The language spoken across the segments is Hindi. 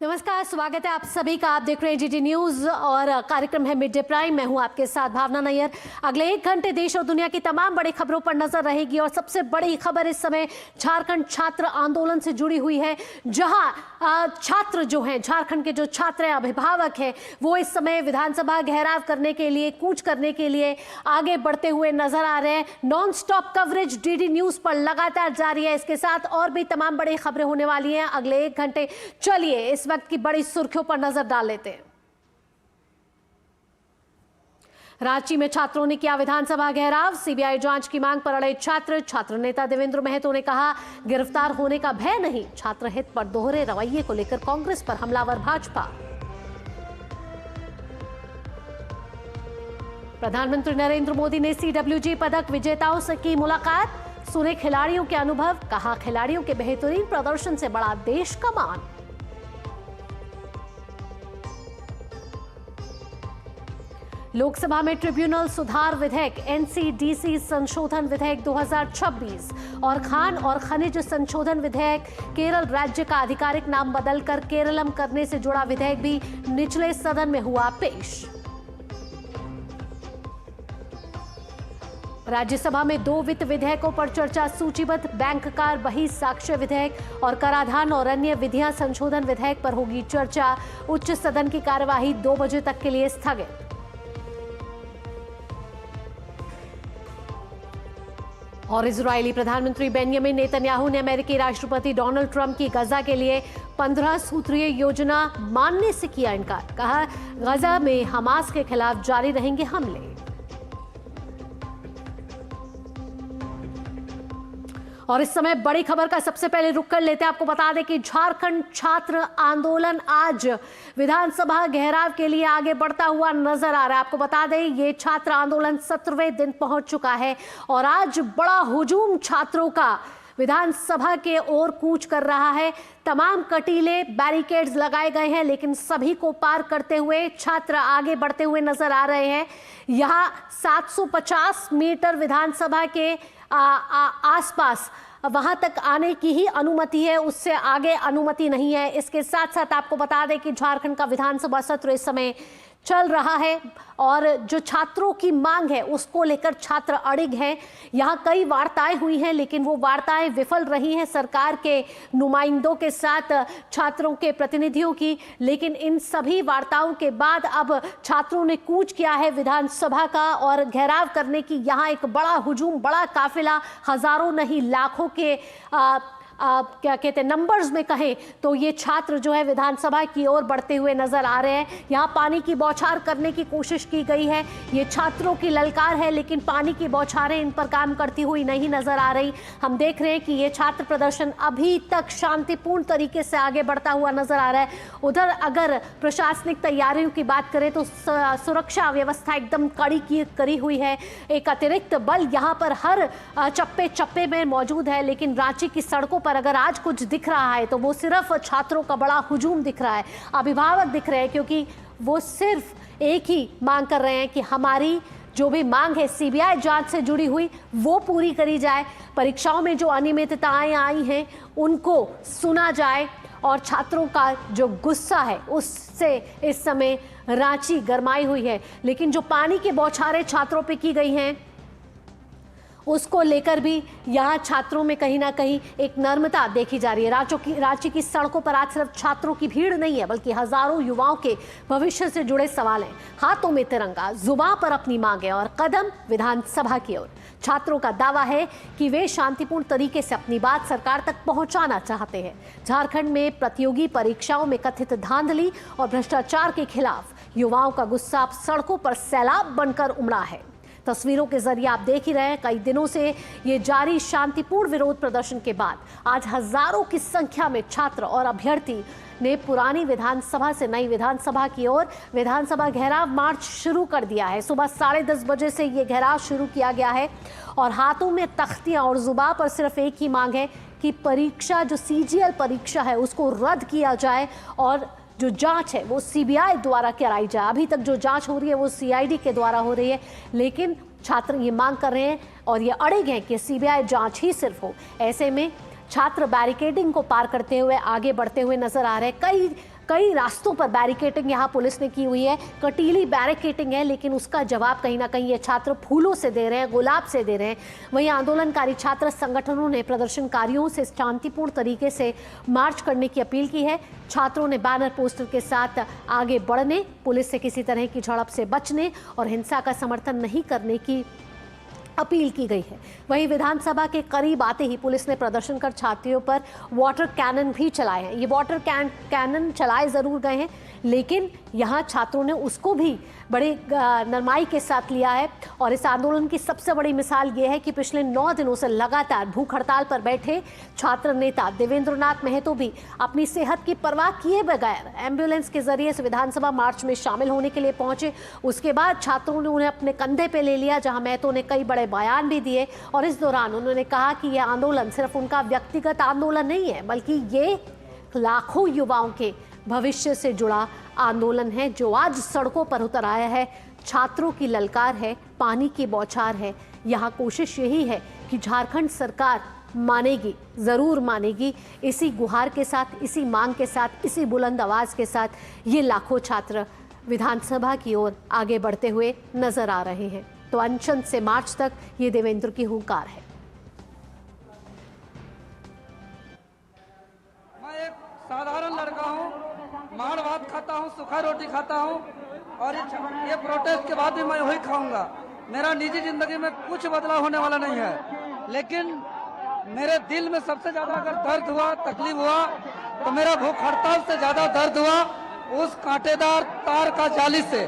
नमस्कार, स्वागत है आप सभी का। आप देख रहे हैं जीटी न्यूज और कार्यक्रम है मिड डे प्राइम। मैं हूं आपके साथ भावना नैयर। अगले 1 घंटे देश और दुनिया की तमाम बड़ी खबरों पर नजर रहेगी और सबसे बड़ी खबर इस समय झारखंड छात्र आंदोलन से जुड़ी हुई है, जहां छात्र जो हैं, झारखंड के जो छात्र हैं, अभिभावक हैं, वो इस समय विधानसभा घेराव करने के लिए, कूच करने के लिए आगे बढ़ते हुए नजर आ रहे हैं। Non stop coverage DD news पर लगातार जारी है। इसके साथ और भी तमाम बड़ी खबरें होने वाली हैं अगले 1 घंटे। चलिए इस वक्त की बड़ी सुर्खियों पर नजर डाल लेते हैं। रांची में छात्रों ने किया विधानसभा घेराव। सीबीआई जांच की मांग पर अड़े छात्र नेता देवेंद्र महतो ने कहा, गिरफ्तार होने का भय नहीं। छात्र हित पर दोहरे रवैये को लेकर कांग्रेस पर हमलावर भाजपा। प्रधानमंत्री नरेंद्र मोदी ने सीडब्ल्यूजी पदक विजेताओं से की मुलाकात। सुने खिलाड़ियों के अनुभव, कहा खिलाड़ियों के बेहतरीन प्रदर्शन से बढ़ा देश का मान। लोकसभा में ट्रिब्यूनल सुधार विधेयक, एनसीडीसी संशोधन विधेयक 2026 और खान और खनिज संशोधन विधेयक, केरल राज्य का आधिकारिक नाम बदलकर केरलम करने से जुड़ा विधेयक भी निचले सदन में हुआ पेश। राज्यसभा में 2 वित्त विधेयकों पर चर्चा, सूचीबद्ध बैंक कार बही साक्ष्य विधेयक और कराधान और अन्य विधियां संशोधन विधेयक पर होगी चर्चा। उच्च सदन की कार्यवाही 2 बजे तक के लिए स्थगित। और इजरायली प्रधानमंत्री बेंजामिन नेतन्याहू ने अमेरिकी राष्ट्रपति डोनाल्ड ट्रंप की गजा के लिए 15 सूत्रीय योजना मानने से किया इनकार। कहा, गजा में हमास के खिलाफ जारी रहेंगे हमले। और इस समय बड़ी खबर का सबसे पहले रुख कर लेते हैं। आपको बता दें कि झारखंड छात्र आंदोलन आज विधानसभा घेराव के लिए आगे बढ़ता हुआ नजर आ रहा है। आपको बता दें ये छात्र आंदोलन 17वें दिन पहुंच चुका है और आज बड़ा हुजूम छात्रों का विधानसभा के ओर कूच कर रहा है। तमाम कटीले बैरिकेड्स लगाए गए हैं, लेकिन सभी को पार करते हुए छात्र आगे बढ़ते हुए नजर आ रहे हैं। यहाँ 750 मीटर विधानसभा के आसपास वहां तक आने की ही अनुमति है, उससे आगे अनुमति नहीं है। इसके साथ साथ आपको बता दें कि झारखंड का विधानसभा सत्र इस समय चल रहा है और जो छात्रों की मांग है उसको लेकर छात्र अड़िग हैं। यहाँ कई वार्ताएं हुई हैं, लेकिन वो वार्ताएं विफल रही हैं सरकार के नुमाइंदों के साथ, छात्रों के प्रतिनिधियों की। लेकिन इन सभी वार्ताओं के बाद अब छात्रों ने कूच किया है विधानसभा का और घेराव करने की यहाँ एक बड़ा हुजूम, बड़ा काफिला, हजारों नहीं लाखों के क्या कहते हैं नंबर्स में कहें तो ये छात्र जो है विधानसभा की ओर बढ़ते हुए नजर आ रहे हैं। यहाँ पानी की बौछार करने की कोशिश की गई है। ये छात्रों की ललकार है, लेकिन पानी की बौछारें इन पर काम करती हुई नहीं नजर आ रही। हम देख रहे हैं कि ये छात्र प्रदर्शन अभी तक शांतिपूर्ण तरीके से आगे बढ़ता हुआ नजर आ रहा है। उधर अगर प्रशासनिक तैयारियों की बात करें तो सुरक्षा व्यवस्था एकदम कड़ी हुई है। एक अतिरिक्त बल यहाँ पर हर चप्पे चप्पे में मौजूद है। लेकिन रांची की सड़कों पर अगर आज कुछ दिख रहा है तो वो सिर्फ छात्रों का बड़ा हुजूम दिख रहा है। अभिभावक दिख रहे हैं, क्योंकि वो सिर्फ एक ही मांग कर रहे हैं कि हमारी जो भी मांग है सीबीआई जांच से जुड़ी हुई वो पूरी करी जाए, परीक्षाओं में जो अनियमितताएं आई हैं उनको सुना जाए और छात्रों का जो गुस्सा है उससे इस समय रांची गरमाई हुई है। लेकिन जो पानी की बौछारें छात्रों पे की गई हैं उसको लेकर भी यहाँ छात्रों में कहीं ना कहीं एक नर्मता देखी जा रही है। रांची की सड़कों पर आज सिर्फ छात्रों की भीड़ नहीं है, बल्कि हजारों युवाओं के भविष्य से जुड़े सवाल हैं। हाथों में तिरंगा, जुबान पर अपनी मांगे और कदम विधानसभा की ओर। छात्रों का दावा है कि वे शांतिपूर्ण तरीके से अपनी बात सरकार तक पहुंचाना चाहते हैं। झारखंड में प्रतियोगी परीक्षाओं में कथित धांधली और भ्रष्टाचार के खिलाफ युवाओं का गुस्सा अब सड़कों पर सैलाब बनकर उमड़ा है। तस्वीरों के जरिए आप देख ही रहे हैं, कई दिनों से ये जारी शांतिपूर्ण विरोध प्रदर्शन के बाद आज हजारों की संख्या में छात्र और अभ्यर्थी ने पुरानी विधानसभा से नई विधानसभा की ओर विधानसभा घेराव मार्च शुरू कर दिया है। सुबह 10:30 बजे से ये घेराव शुरू किया गया है और हाथों में तख्तियां और जुबान पर सिर्फ एक ही मांग है कि परीक्षा, जो सीजीएल परीक्षा है, उसको रद्द किया जाए और जो जांच है वो सीबीआई द्वारा कराई जाए। अभी तक जो जांच हो रही है वो सीआईडी के द्वारा हो रही है, लेकिन छात्र ये मांग कर रहे हैं और ये अड़िग हैं कि सीबीआई जांच ही सिर्फ हो। ऐसे में छात्र बैरिकेडिंग को पार करते हुए आगे बढ़ते हुए नजर आ रहे हैं। कई कई रास्तों पर बैरिकेडिंग यहाँ पुलिस ने की हुई है, कटीली बैरिकेडिंग है, लेकिन उसका जवाब कहीं ना कहीं ये छात्र फूलों से दे रहे हैं, गुलाब से दे रहे हैं। वहीं आंदोलनकारी छात्र संगठनों ने प्रदर्शनकारियों से शांतिपूर्ण तरीके से मार्च करने की अपील की है। छात्रों ने बैनर पोस्टर के साथ आगे बढ़ने, पुलिस से किसी तरह की झड़प से बचने और हिंसा का समर्थन नहीं करने की अपील की गई है। वहीं विधानसभा के करीब आते ही पुलिस ने प्रदर्शन कर छात्रों पर वाटर कैनन भी चलाए हैं। ये वाटर कैनन चलाए जरूर गए हैं, लेकिन यहाँ छात्रों ने उसको भी बड़े नरमाई के साथ लिया है। और इस आंदोलन की सबसे बड़ी मिसाल ये है कि पिछले 9 दिनों से लगातार भूख हड़ताल पर बैठे छात्र नेता देवेंद्र नाथ महतो भी अपनी सेहत की परवाह किए बगैर एम्बुलेंस के जरिए से विधानसभा मार्च में शामिल होने के लिए पहुंचे। उसके बाद छात्रों ने उन्हें अपने कंधे पे ले लिया, जहां महतो ने कई बड़े बयान भी दिए और इस दौरान उन्होंने कहा कि यह आंदोलन सिर्फ उनका व्यक्तिगत आंदोलन नहीं है, बल्कि ये लाखों युवाओं के भविष्य से जुड़ा आंदोलन है जो आज सड़कों पर उतर आया है। छात्रों की ललकार है, पानी की बौछार है। यहाँ कोशिश यही है कि झारखंड सरकार मानेगी, जरूर मानेगी। इसी गुहार के साथ, इसी मांग के साथ, इसी बुलंद आवाज के साथ ये लाखों छात्र विधानसभा की ओर आगे बढ़ते हुए नजर आ रहे हैं। तो अनशन से मार्च तक ये देवेंद्र की हुंकार है। मैं एक साधारण लड़का हूँ, माड़ भात खाता हूँ, सूखा रोटी खाता हूँ और ये प्रोटेस्ट के बाद भी मैं वही खाऊंगा। मेरा निजी जिंदगी में कुछ बदलाव होने वाला नहीं है, लेकिन मेरे दिल में सबसे ज्यादा अगर दर्द हुआ, तकलीफ हुआ, तो मेरा भूख हड़ताल से ज्यादा दर्द हुआ उस कांटेदार तार का जाली से।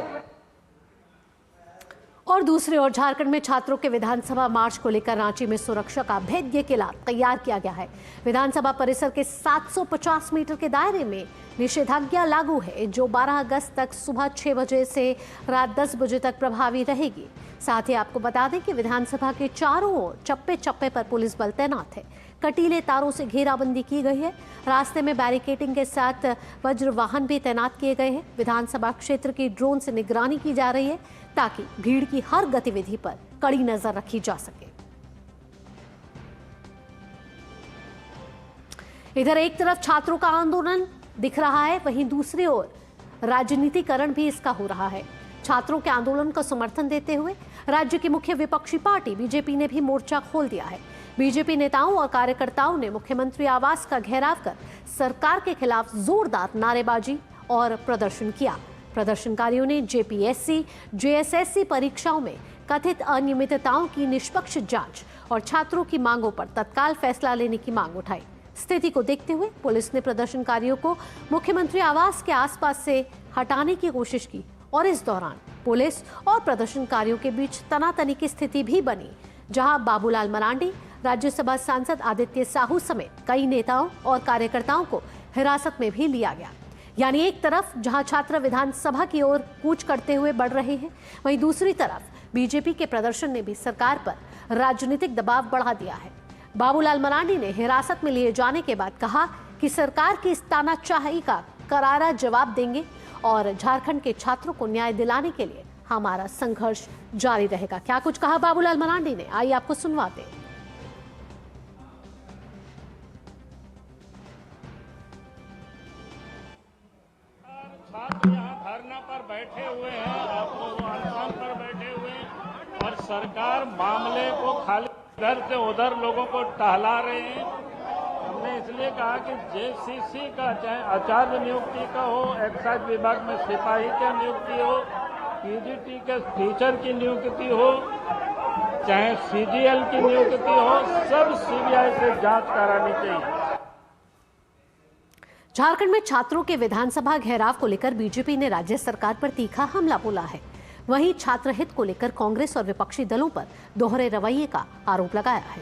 और दूसरी ओर झारखंड में छात्रों के विधानसभा मार्च को लेकर रांची में सुरक्षा का भेद्य किला तैयार किया गया है। विधानसभा परिसर के 750 मीटर के दायरे में निषेधाज्ञा लागू है, जो 12 अगस्त तक सुबह 6 बजे से रात 10 बजे तक प्रभावी रहेगी। साथ ही आपको बता दें कि विधानसभा के चारों ओर चप्पे चप्पे पर पुलिस बल तैनात है। कटीले तारों से घेराबंदी की गई है। रास्ते में बैरिकेडिंग के साथ वज्र वाहन भी तैनात किए गए हैं। विधानसभा क्षेत्र की ड्रोन से निगरानी की जा रही है ताकि भीड़ की हर गतिविधि पर कड़ी नजर रखी जा सके। इधर एक तरफ छात्रों का आंदोलन दिख रहा है, वहीं दूसरी ओर राजनीतिकरण भी इसका हो रहा है। छात्रों के आंदोलन का समर्थन देते हुए राज्य की मुख्य विपक्षी पार्टी बीजेपी ने भी मोर्चा खोल दिया है। बीजेपी नेताओं और कार्यकर्ताओं ने मुख्यमंत्री आवास का घेराव कर सरकार के खिलाफ जोरदार नारेबाजी और प्रदर्शन किया। प्रदर्शनकारियों ने जेपीएससी, जेएसएससी परीक्षाओं में कथित अनियमितताओं की निष्पक्ष जांच और छात्रों की मांगों पर तत्काल फैसला लेने की मांग उठाई। स्थिति को देखते हुए पुलिस ने प्रदर्शनकारियों को मुख्यमंत्री आवास के आसपास से हटाने की कोशिश की और इस दौरान पुलिस और प्रदर्शनकारियों के बीच तनातनी की स्थिति भी बनी, जहां बाबूलाल मरांडी, राज्यसभा सांसद आदित्य साहू समेत कई नेताओं और कार्यकर्ताओं को हिरासत में भी लिया गया। यानी एक तरफ जहां छात्र विधानसभा की ओर कूच करते हुए बढ़ रहे हैं, वहीं दूसरी तरफ बीजेपी के प्रदर्शन ने भी सरकार पर राजनीतिक दबाव बढ़ा दिया है। बाबूलाल मरांडी ने हिरासत में लिए जाने के बाद कहा कि सरकार की इस तानाशाही का करारा जवाब देंगे और झारखंड के छात्रों को न्याय दिलाने के लिए हमारा संघर्ष जारी रहेगा। क्या कुछ कहा बाबूलाल मरांडी ने, आइए आपको सुनवाते हैं। छात्र यहाँ धरना पर बैठे हुए हैं, अनशन पर बैठे हुए हैं और सरकार मामले को खाली इधर से उधर लोगों को टहला रहे हैं। हमने इसलिए कहा कि जेसीसी का, चाहे आचार्य नियुक्ति का हो, एक्साइज विभाग में सिपाही की नियुक्ति हो, पीजीटी के टीचर की नियुक्ति हो, चाहे सीजीएल की नियुक्ति हो, सब सीबीआई से जांच करानी चाहिए। झारखंड में छात्रों के विधानसभा घेराव को लेकर बीजेपी ने राज्य सरकार पर तीखा हमला बोला है। वहीं छात्र हित को लेकर कांग्रेस और विपक्षी दलों पर दोहरे रवैये का आरोप लगाया है।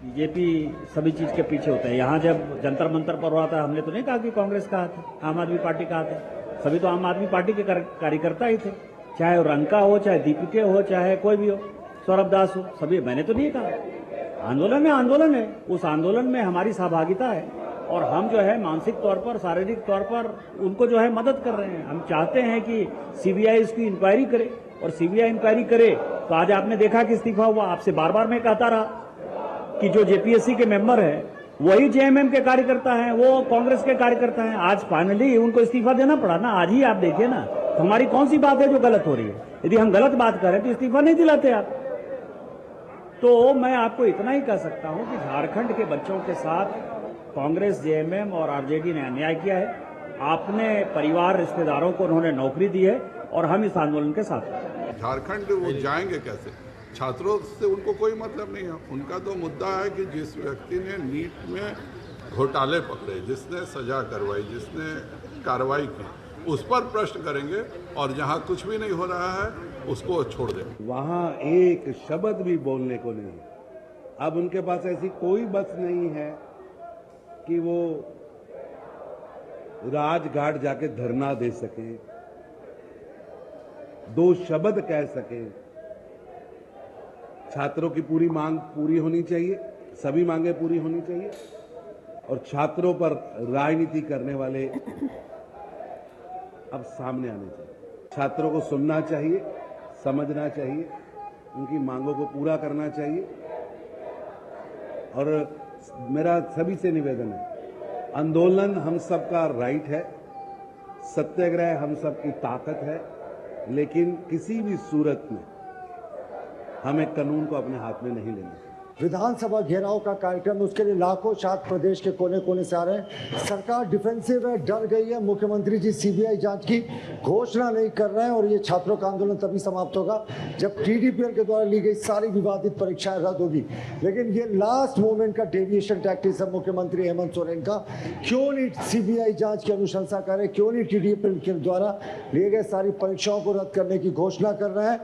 बीजेपी सभी चीज के पीछे होता है। यहाँ जब जंतर मंतर पर हुआ था, हमने तो नहीं कहा कि कांग्रेस का हाथ है, आम आदमी पार्टी का हाथ है। सभी तो आम आदमी पार्टी के कार्यकर्ता ही थे, चाहे वो रंका हो, चाहे दीपिके हो, चाहे कोई भी हो, सौरभ दास हो, सभी। मैंने तो नहीं कहा। आंदोलन है, आंदोलन है। उस आंदोलन में हमारी सहभागिता है और हम जो है मानसिक तौर पर, शारीरिक तौर पर उनको जो है मदद कर रहे हैं। हम चाहते हैं कि सीबीआई इसकी इंक्वायरी करे और सीबीआई इंक्वायरी करे तो आज आपने देखा कि इस्तीफा हुआ। आपसे बार बार मैं कहता रहा कि जो जेपीएससी के मेंबर है वही जेएमएम के कार्यकर्ता हैं, वो कांग्रेस के कार्यकर्ता हैं। आज फाइनली उनको इस्तीफा देना पड़ा ना। आज ही आप देखिए ना, तो हमारी कौन सी बात है जो गलत हो रही है? यदि हम गलत बात करें तो इस्तीफा नहीं दिलाते आप। तो मैं आपको इतना ही कह सकता हूं कि झारखंड के बच्चों के साथ कांग्रेस, जेएमएम और आरजेडी ने अन्याय किया है। अपने परिवार रिश्तेदारों को उन्होंने नौकरी दी है और हम इस आंदोलन के साथ हैं। झारखंड वो जाएंगे कैसे? छात्रों से उनको कोई मतलब नहीं है। उनका तो मुद्दा है कि जिस व्यक्ति ने नीट में घोटाले पकड़े, जिसने सजा करवाई, जिसने कार्रवाई की, उस पर प्रश्न करेंगे और जहां कुछ भी नहीं हो रहा है उसको छोड़ देंगे। वहां एक शब्द भी बोलने को नहीं। अब उनके पास ऐसी कोई बस नहीं है कि वो राजघाट जाके धरना दे सके, दो शब्द कह सके। छात्रों की पूरी मांग पूरी होनी चाहिए, सभी मांगे पूरी होनी चाहिए और छात्रों पर राजनीति करने वाले अब सामने आने चाहिए। छात्रों को सुनना चाहिए, समझना चाहिए, उनकी मांगों को पूरा करना चाहिए। और मेरा सभी से निवेदन है, आंदोलन हम सबका राइट है, सत्याग्रह हम सबकी ताकत है, लेकिन किसी भी सूरत में हमें कानून को अपने हाथ में नहीं लेना चाहिए। विधानसभा घेराव का कार्यक्रम, उसके लिए लाखों छात्र प्रदेश के कोने कोने से आ रहे हैं। सरकार डिफेंसिव है, डर गई है। मुख्यमंत्री जी सीबीआई जांच की घोषणा नहीं कर रहे हैं और ये छात्रों का आंदोलन तभी समाप्त होगा जब टीडीपीएल के द्वारा ली गई सारी विवादित परीक्षाएं रद्द होगी। लेकिन ये लास्ट मोमेंट का डेविएशन टैक्टिक्स है मुख्यमंत्री हेमंत सोरेन का। क्यों नहीं सीबीआई जांच की अनुशंसा कर रहे, क्यों नहीं टीडीपीएल के द्वारा लिए गए सारी परीक्षाओं को रद्द करने की घोषणा कर रहे हैं।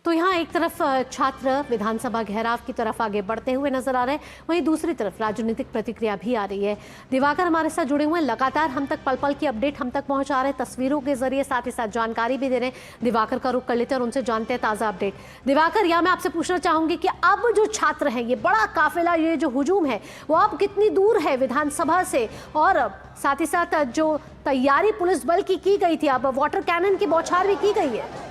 तो यहाँ एक तरफ छात्र विधानसभा घेराव की तरफ आगे बढ़ते हुए नजर आ रहे हैं, वहीं दूसरी तरफ राजनीतिक प्रतिक्रिया भी आ रही है। दिवाकर हमारे साथ जुड़े हुए हैं, लगातार हम तक पल पल की अपडेट हम तक पहुंचा रहे हैं, तस्वीरों के जरिए, साथ ही साथ जानकारी भी दे रहे हैं। दिवाकर का रुख कर लेते हैं और उनसे जानते हैं ताज़ा अपडेट। दिवाकर, यहाँ मैं आपसे पूछना चाहूंगी कि अब जो छात्र हैं, ये बड़ा काफिला, ये जो हुजूम है वो अब कितनी दूर है विधानसभा से, और साथ ही साथ जो तैयारी पुलिस बल की गई थी, अब वाटर कैनन की बौछार भी की गई है।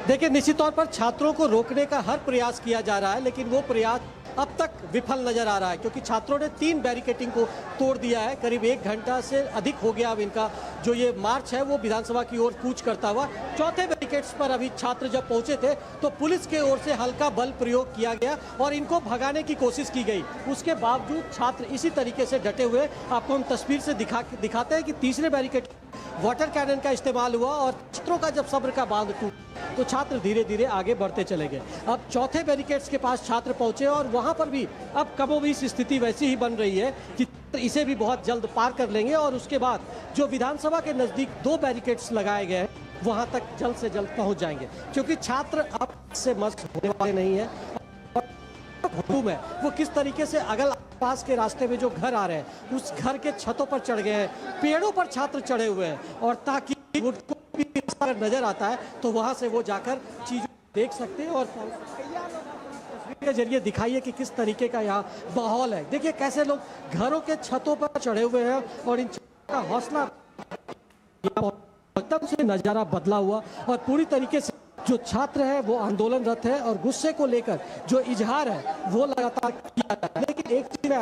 देखिए, निश्चित तौर पर छात्रों को रोकने का हर प्रयास किया जा रहा है, लेकिन वो प्रयास अब तक विफल नजर आ रहा है, क्योंकि छात्रों ने 3 बैरिकेडिंग को तोड़ दिया है। करीब 1 घंटा से अधिक हो गया अब इनका जो ये मार्च है वो विधानसभा की ओर कूच करता हुआ। चौथे बैरिकेड्स पर अभी छात्र जब पहुंचे थे तो पुलिस के ओर से हल्का बल प्रयोग किया गया और इनको भगाने की कोशिश की गई। उसके बावजूद छात्र इसी तरीके से डटे हुए, आपको हम तस्वीर से दिखाते हैं कि तीसरे बैरिकेड वाटर कैनन का इस्तेमाल हुआ और छात्रों का जब सब्र का बांध टूटा तो छात्र धीरे धीरे आगे बढ़ते चले गए। अब चौथे बैरिकेड्स के पास छात्र पहुंचे और वहां पर भी अब कमोबेश स्थिति वैसी ही बन रही है कि इसे भी बहुत जल्द पार कर लेंगे और उसके बाद जो विधानसभा के नजदीक 2 बैरिकेड्स लगाए गए हैं वहां तक जल्द से जल्द पहुंच जाएंगे, क्योंकि छात्र अब से मस्त होने वाले नहीं है। हुकूम है वो किस तरीके से अगल पास के रास्ते में जो घर आ रहे हैं उस घर के छतों पर चढ़ गए हैं, पेड़ों पर छात्र चढ़े हुए हैं, और ताकि उनको भी अगर नजर आता है तो वहां से वो जाकर चीजों देख सकते हैं। और तस्वीर के जरिए दिखाइए कि किस तरीके का यहाँ माहौल है। देखिए कैसे लोग घरों के छतों पर चढ़े हुए हैं और इन का हौसला एकदम से नजारा बदला हुआ और पूरी तरीके से जो छात्र है वो आंदोलनरत है और गुस्से को लेकर जो इजहार है वो लगातार किया जा रहा है। लेकिन एक चीज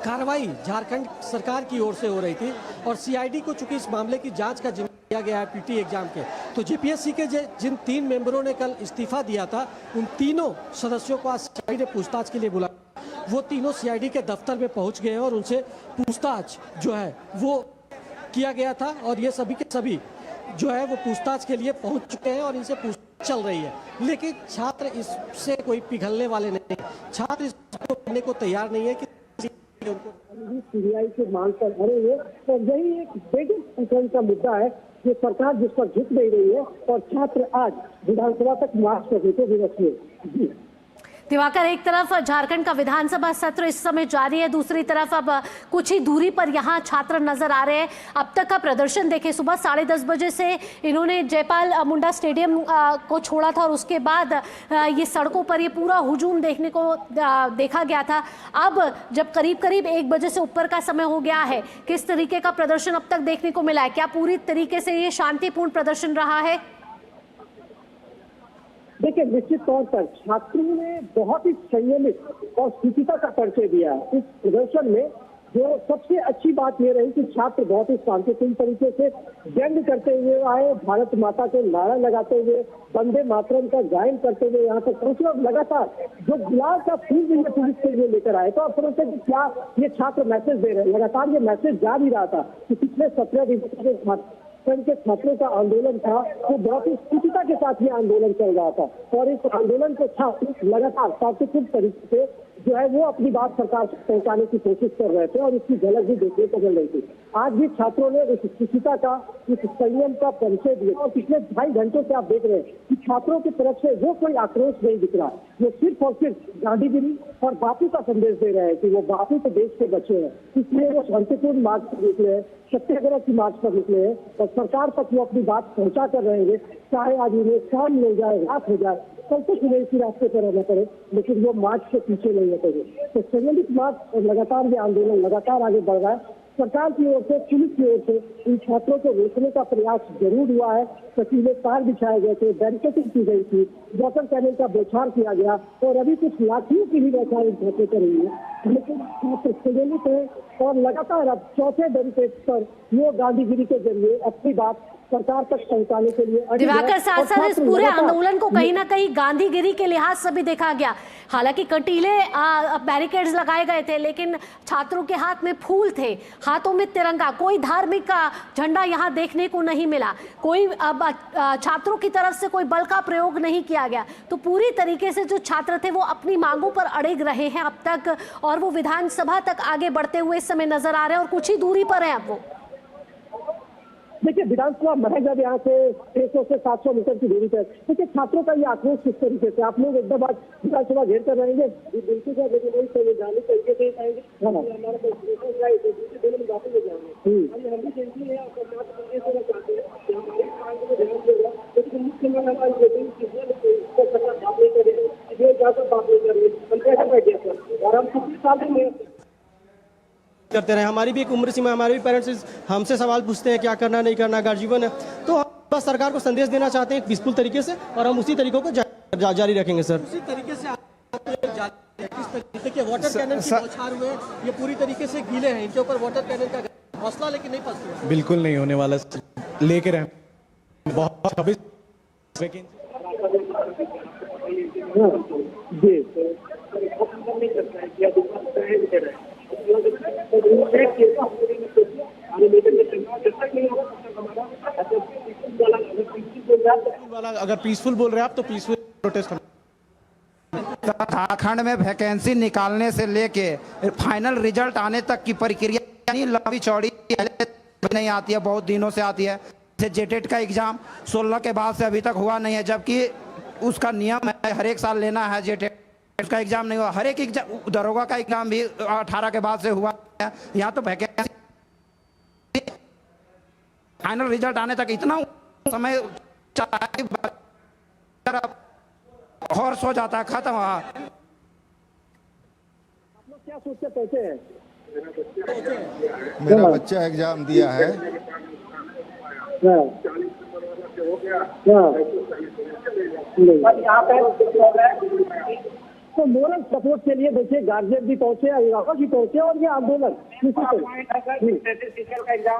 कार्रवाई झारखंड सरकार की ओर से हो रही थी और सीआईडी को चूंकि इस मामले की जांच का जिम्मा दिया गया है पीटी एग्जाम के, तो जेपीएससी के जिन 3 मेंबरों ने कल इस्तीफा दिया था उन तीनों सदस्यों को आज सीआईडी ने पूछताछ के लिए बुलाया। वो तीनों सीआईडी के दफ्तर में पहुंच गए और उनसे पूछताछ जो है वो किया गया था और ये सभी के सभी जो है वो पूछताछ के लिए पहुंच चुके हैं और इनसे पूछताछ चल रही है। लेकिन छात्र इससे कोई पिघलने वाले नहीं, छात्र इसको करने को तैयार नहीं है कि सीबीआई की मांग पर अड़े हुए, और यही एक बेटिंग कंसर्न का मुद्दा है कि सरकार जिस पर झुक नहीं रही है और छात्र आज विधानसभा तक मार्च करने को विवश हुए। दिवाकर, एक तरफ झारखंड का विधानसभा सत्र इस समय जारी है, दूसरी तरफ अब कुछ ही दूरी पर यहाँ छात्र नजर आ रहे हैं। अब तक का प्रदर्शन देखें, सुबह 10:30 बजे से इन्होंने जयपाल मुंडा स्टेडियम को छोड़ा था और उसके बाद ये सड़कों पर ये पूरा हुजूम देखने को देखा गया था। अब जब करीब करीब 1 बजे से ऊपर का समय हो गया है, किस तरीके का प्रदर्शन अब तक देखने को मिला है? क्या पूरी तरीके से ये शांतिपूर्ण प्रदर्शन रहा है? देखिए, निश्चित तौर पर छात्रों ने बहुत ही संयमित और शुचिता का परिचय दिया इस प्रदर्शन में। जो सबसे अच्छी बात यह रही कि छात्र बहुत ही शांतिपूर्ण तरीके से व्यंग करते हुए आए, भारत माता के नारा लगाते हुए, वंदे मातरम का गायन करते हुए यहाँ तक पहुंचे और लगातार जो गुलाब का फूल भी ये पुलिस के लिए लेकर आए। तो आप समझते हैं कि क्या ये छात्र मैसेज दे रहे हैं। लगातार ये मैसेज जा भी रहा था कि पिछले 17 दिनों से के छात्रों का आंदोलन था, वो बहुत ही शुचिता के साथ ये आंदोलन चल रहा था और इस आंदोलन को छात्र लगातार शांतिपूर्ण तरीके से जो है वो अपनी बात सरकार तक पहुंचाने की कोशिश कर रहे थे और इसकी झलक भी देखने को मिल रही थी। आज भी छात्रों ने इस शुचिता का, इस संयम का परिचय दिया और पिछले 2.5 घंटों से आप देख रहे हैं कि छात्रों की तरफ से वो कोई आक्रोश नहीं दिख रहा। वो सिर्फ और सिर्फ गांधीगिरी और बापू का संदेश दे रहे हैं कि वो बापू तो देश के बच्चे हैं, इसलिए वो शांतिपूर्ण मार्च पर निकले हैं, सत्याग्रह की मार्च पर निकले हैं और सरकार तक वो अपनी बात पहुंचा कर रहेंगे। चाहे आज उन्हें शाम मिल जाए, रात हो जाए, कल कुछ उन्हें इसी रास्ते पर रहना पड़े, लेकिन वो मार्च से पीछे नहीं हटेंगे। तो संयमित मार्च और लगातार ये आंदोलन लगातार आगे बढ़ रहा है। सरकार की ओर से, पुलिस की ओर से इन छात्रों को रोकने का प्रयास जरूर हुआ है। कटीले तार बिछाए गए थे, बैरिकेडिंग की गई थी, वाटर कैनन का बौछार किया गया और अभी कुछ लाठियों की भी बौछार छात्रों कर रही है। लेकिन छात्र संयमित है और लगातार अब चौथे बैरिकेड पर वो गांधीगिरी के जरिए अपनी बात सरकार तक पहुंचाने के लिए दिवाकर, साथ साथ इस पूरे आंदोलन को कहीं ना कहीं गांधीगिरी के लिहाज से भी देखा गया। हालांकि कटीले बैरिकेड्स लगाए गए थे, लेकिन छात्रों के हाथ में फूल थे, हाथों में तिरंगा, कोई धार्मिक झंडा यहाँ देखने को नहीं मिला, कोई छात्रों की तरफ से कोई बल का प्रयोग नहीं किया गया। तो पूरी तरीके से जो छात्र थे वो अपनी मांगों पर अड़िग रहे हैं अब तक और वो विधानसभा तक आगे बढ़ते हुए इस समय नजर आ रहे हैं और कुछ ही दूरी पर है अब वो। देखिए, विधानसभा महजब यहाँ से 600 से 700 मीटर की दूरी पर। देखिए, छात्रों का ये आक्रोश किस तरीके से, आप लोग एकदम आज विधानसभा घेर कर रहेंगे, बिल्कुल सर, लेकिन वही संवैधानिक तरीके से आएंगे। हमारा दोनों में बातें ले जाएंगे, हम भी देखते हैं लेकिन मुख्यमंत्री हमारी बात नहीं करेंगे, जो ज्यादा बात नहीं करेंगे, हम कैसे बैठ गया सर। और हम कितने साल में करते रहे, हमारी भी एक उम्र सीमा, हमारे भी पेरेंट्स हमसे सवाल पूछते हैं क्या करना नहीं करना, गार्जियन है। तो हम बस सरकार को संदेश देना चाहते हैं पीसफुल तरीके से और हम उसी तरीकों को जारी रखेंगे सर। उसी तरीके से किस तरीके के वाटर कैनन की बौछार हुए, ये पूरी तरीके से गीले हैं, इनके ऊपर वाटर कैनन का हौसला लेकिन नहीं पसंद, बिल्कुल नहीं होने वाला, लेके रहे बहुत 26 अगर पीसफुल बोल रहे हैं आप तो पीसफुल प्रोटेस्ट करना। झारखंड में वैकेंसी निकालने से लेके फाइनल रिजल्ट आने तक की प्रक्रिया लंबी चौड़ी नहीं आती है, बहुत दिनों से आती है। जेटेट का एग्जाम 16 के बाद से अभी तक हुआ नहीं है, जबकि उसका नियम है हर एक साल लेना है। जेटेट का एग्जाम नहीं हुआ, हर एक एग्जाम, दरोगा का एग्जाम भी 18 के बाद से हुआ है। यहाँ तो वैकेंसी फाइनल रिजल्ट आने तक इतना समय हॉर्स हो जाता है, खत्म। आप लोग क्या सोचते पहुंचे हैं? मेरा बच्चा एग्जाम दिया है। तो मोरल सपोर्ट के लिए देखिए गार्जियन भी पहुंचे, अभिभावक भी पहुंचे और ये आंदोलन।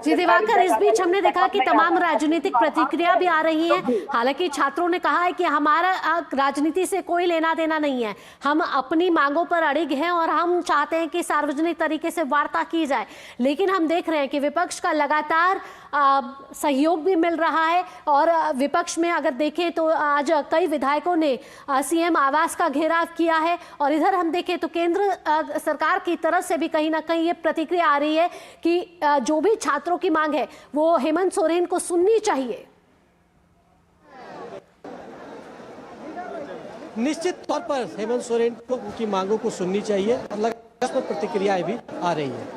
जी दिवाकर, इस बीच हमने देखा कि तमाम राजनीतिक प्रतिक्रिया भी आ रही है। हालांकि छात्रों ने कहा है कि हमारा राजनीति से कोई लेना देना नहीं है, हम अपनी मांगों पर अड़िग हैं और हम चाहते हैं कि सार्वजनिक तरीके से वार्ता की जाए। लेकिन हम देख रहे हैं कि विपक्ष का लगातार सहयोग भी मिल रहा है और विपक्ष में अगर देखें तो आज कई विधायकों ने सीएम आवास का घेराव किया है और इधर हम देखें तो केंद्र सरकार की तरफ से भी कहीं ना कहीं ये प्रतिक्रिया आ रही है कि जो भी छात्रों की मांग है वो हेमंत सोरेन को सुननी चाहिए। निश्चित तौर पर हेमंत सोरेन को उनकी मांगों को सुननी चाहिए और लगातार प्रतिक्रियाएं भी आ रही है।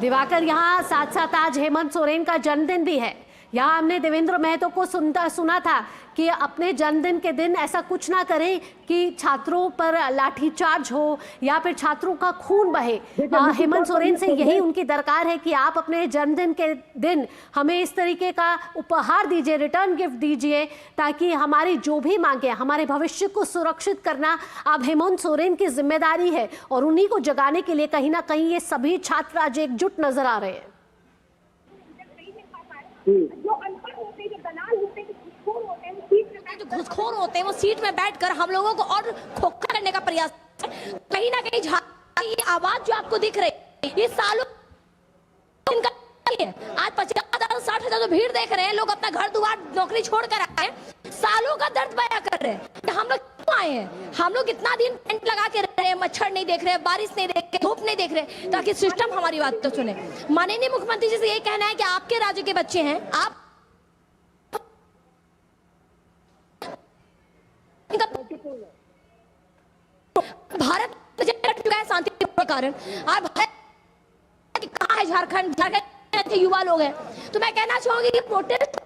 दिवाकर, यहाँ साथ साथ आज हेमंत सोरेन का जन्मदिन भी है। यहाँ हमने देवेंद्र महतो को सुना था कि अपने जन्मदिन के दिन ऐसा कुछ ना करें कि छात्रों पर लाठीचार्ज हो या फिर छात्रों का खून बहे। हेमंत सोरेन से यही उनकी दरकार है कि आप अपने जन्मदिन के दिन हमें इस तरीके का उपहार दीजिए, रिटर्न गिफ्ट दीजिए, ताकि हमारी जो भी मांगे, हमारे भविष्य को सुरक्षित करना अब हेमंत सोरेन की जिम्मेदारी है और उन्हीं को जगाने के लिए कहीं ना कहीं ये सभी छात्र आज एकजुट नजर आ रहे हैं। जो अनपढ़ होते हैं, जो दलाल होते हैं, जो घुसखोर होते हैं, वो सीट में बैठकर हम लोगों को और खोखला करने का प्रयास, कहीं ना कहीं ये आवाज जो आपको दिख रही है, ये सालों इनका है। आज 50,000 60,000 भीड़ देख रहे हैं, लोग अपना घर द्वार नौकरी छोड़ कर आए हैं, सालों का दर्द बयां कर रहे हैं। हम लोग क्यों आए हैं? हम लोग इतना दिन टेंट लगा के रह रहे हैं, मच्छर नहीं देख रहे, बारिश नहीं देख रहे, धूप नहीं देख रहे, ताकि सिस्टम हमारी बात तो सुने। माननीय मुख्यमंत्री जी से यही कहना है कि आपके राज्य के बच्चे हैं, आप भारत चुका है शांति के कारण। आप कहाँ है झारखंड के युवा लोग हैं, तो मैं कहना चाहूंगी कि प्रोटेस्ट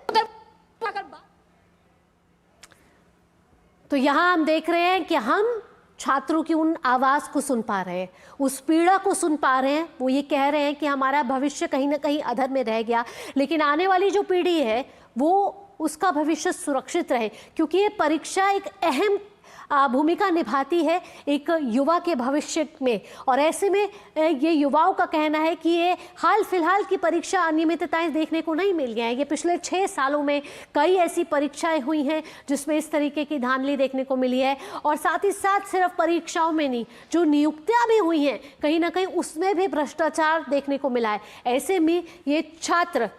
तो यहाँ हम देख रहे हैं कि हम छात्रों की उन आवाज को सुन पा रहे हैं, उस पीड़ा को सुन पा रहे हैं। वो ये कह रहे हैं कि हमारा भविष्य कहीं ना कहीं अधर में रह गया, लेकिन आने वाली जो पीढ़ी है वो उसका भविष्य सुरक्षित रहे, क्योंकि ये परीक्षा एक अहम भूमिका निभाती है एक युवा के भविष्य में। और ऐसे में ये युवाओं का कहना है कि ये हाल फिलहाल की परीक्षा अनियमितताएं देखने को नहीं मिल गया है। ये पिछले 6 सालों में कई ऐसी परीक्षाएं हुई हैं जिसमें इस तरीके की धांधली देखने को मिली है। और साथ ही साथ सिर्फ परीक्षाओं में नहीं, जो नियुक्तियां भी हुई हैं कहीं ना कहीं उसमें भी भ्रष्टाचार देखने को मिला है। ऐसे में ये छात्र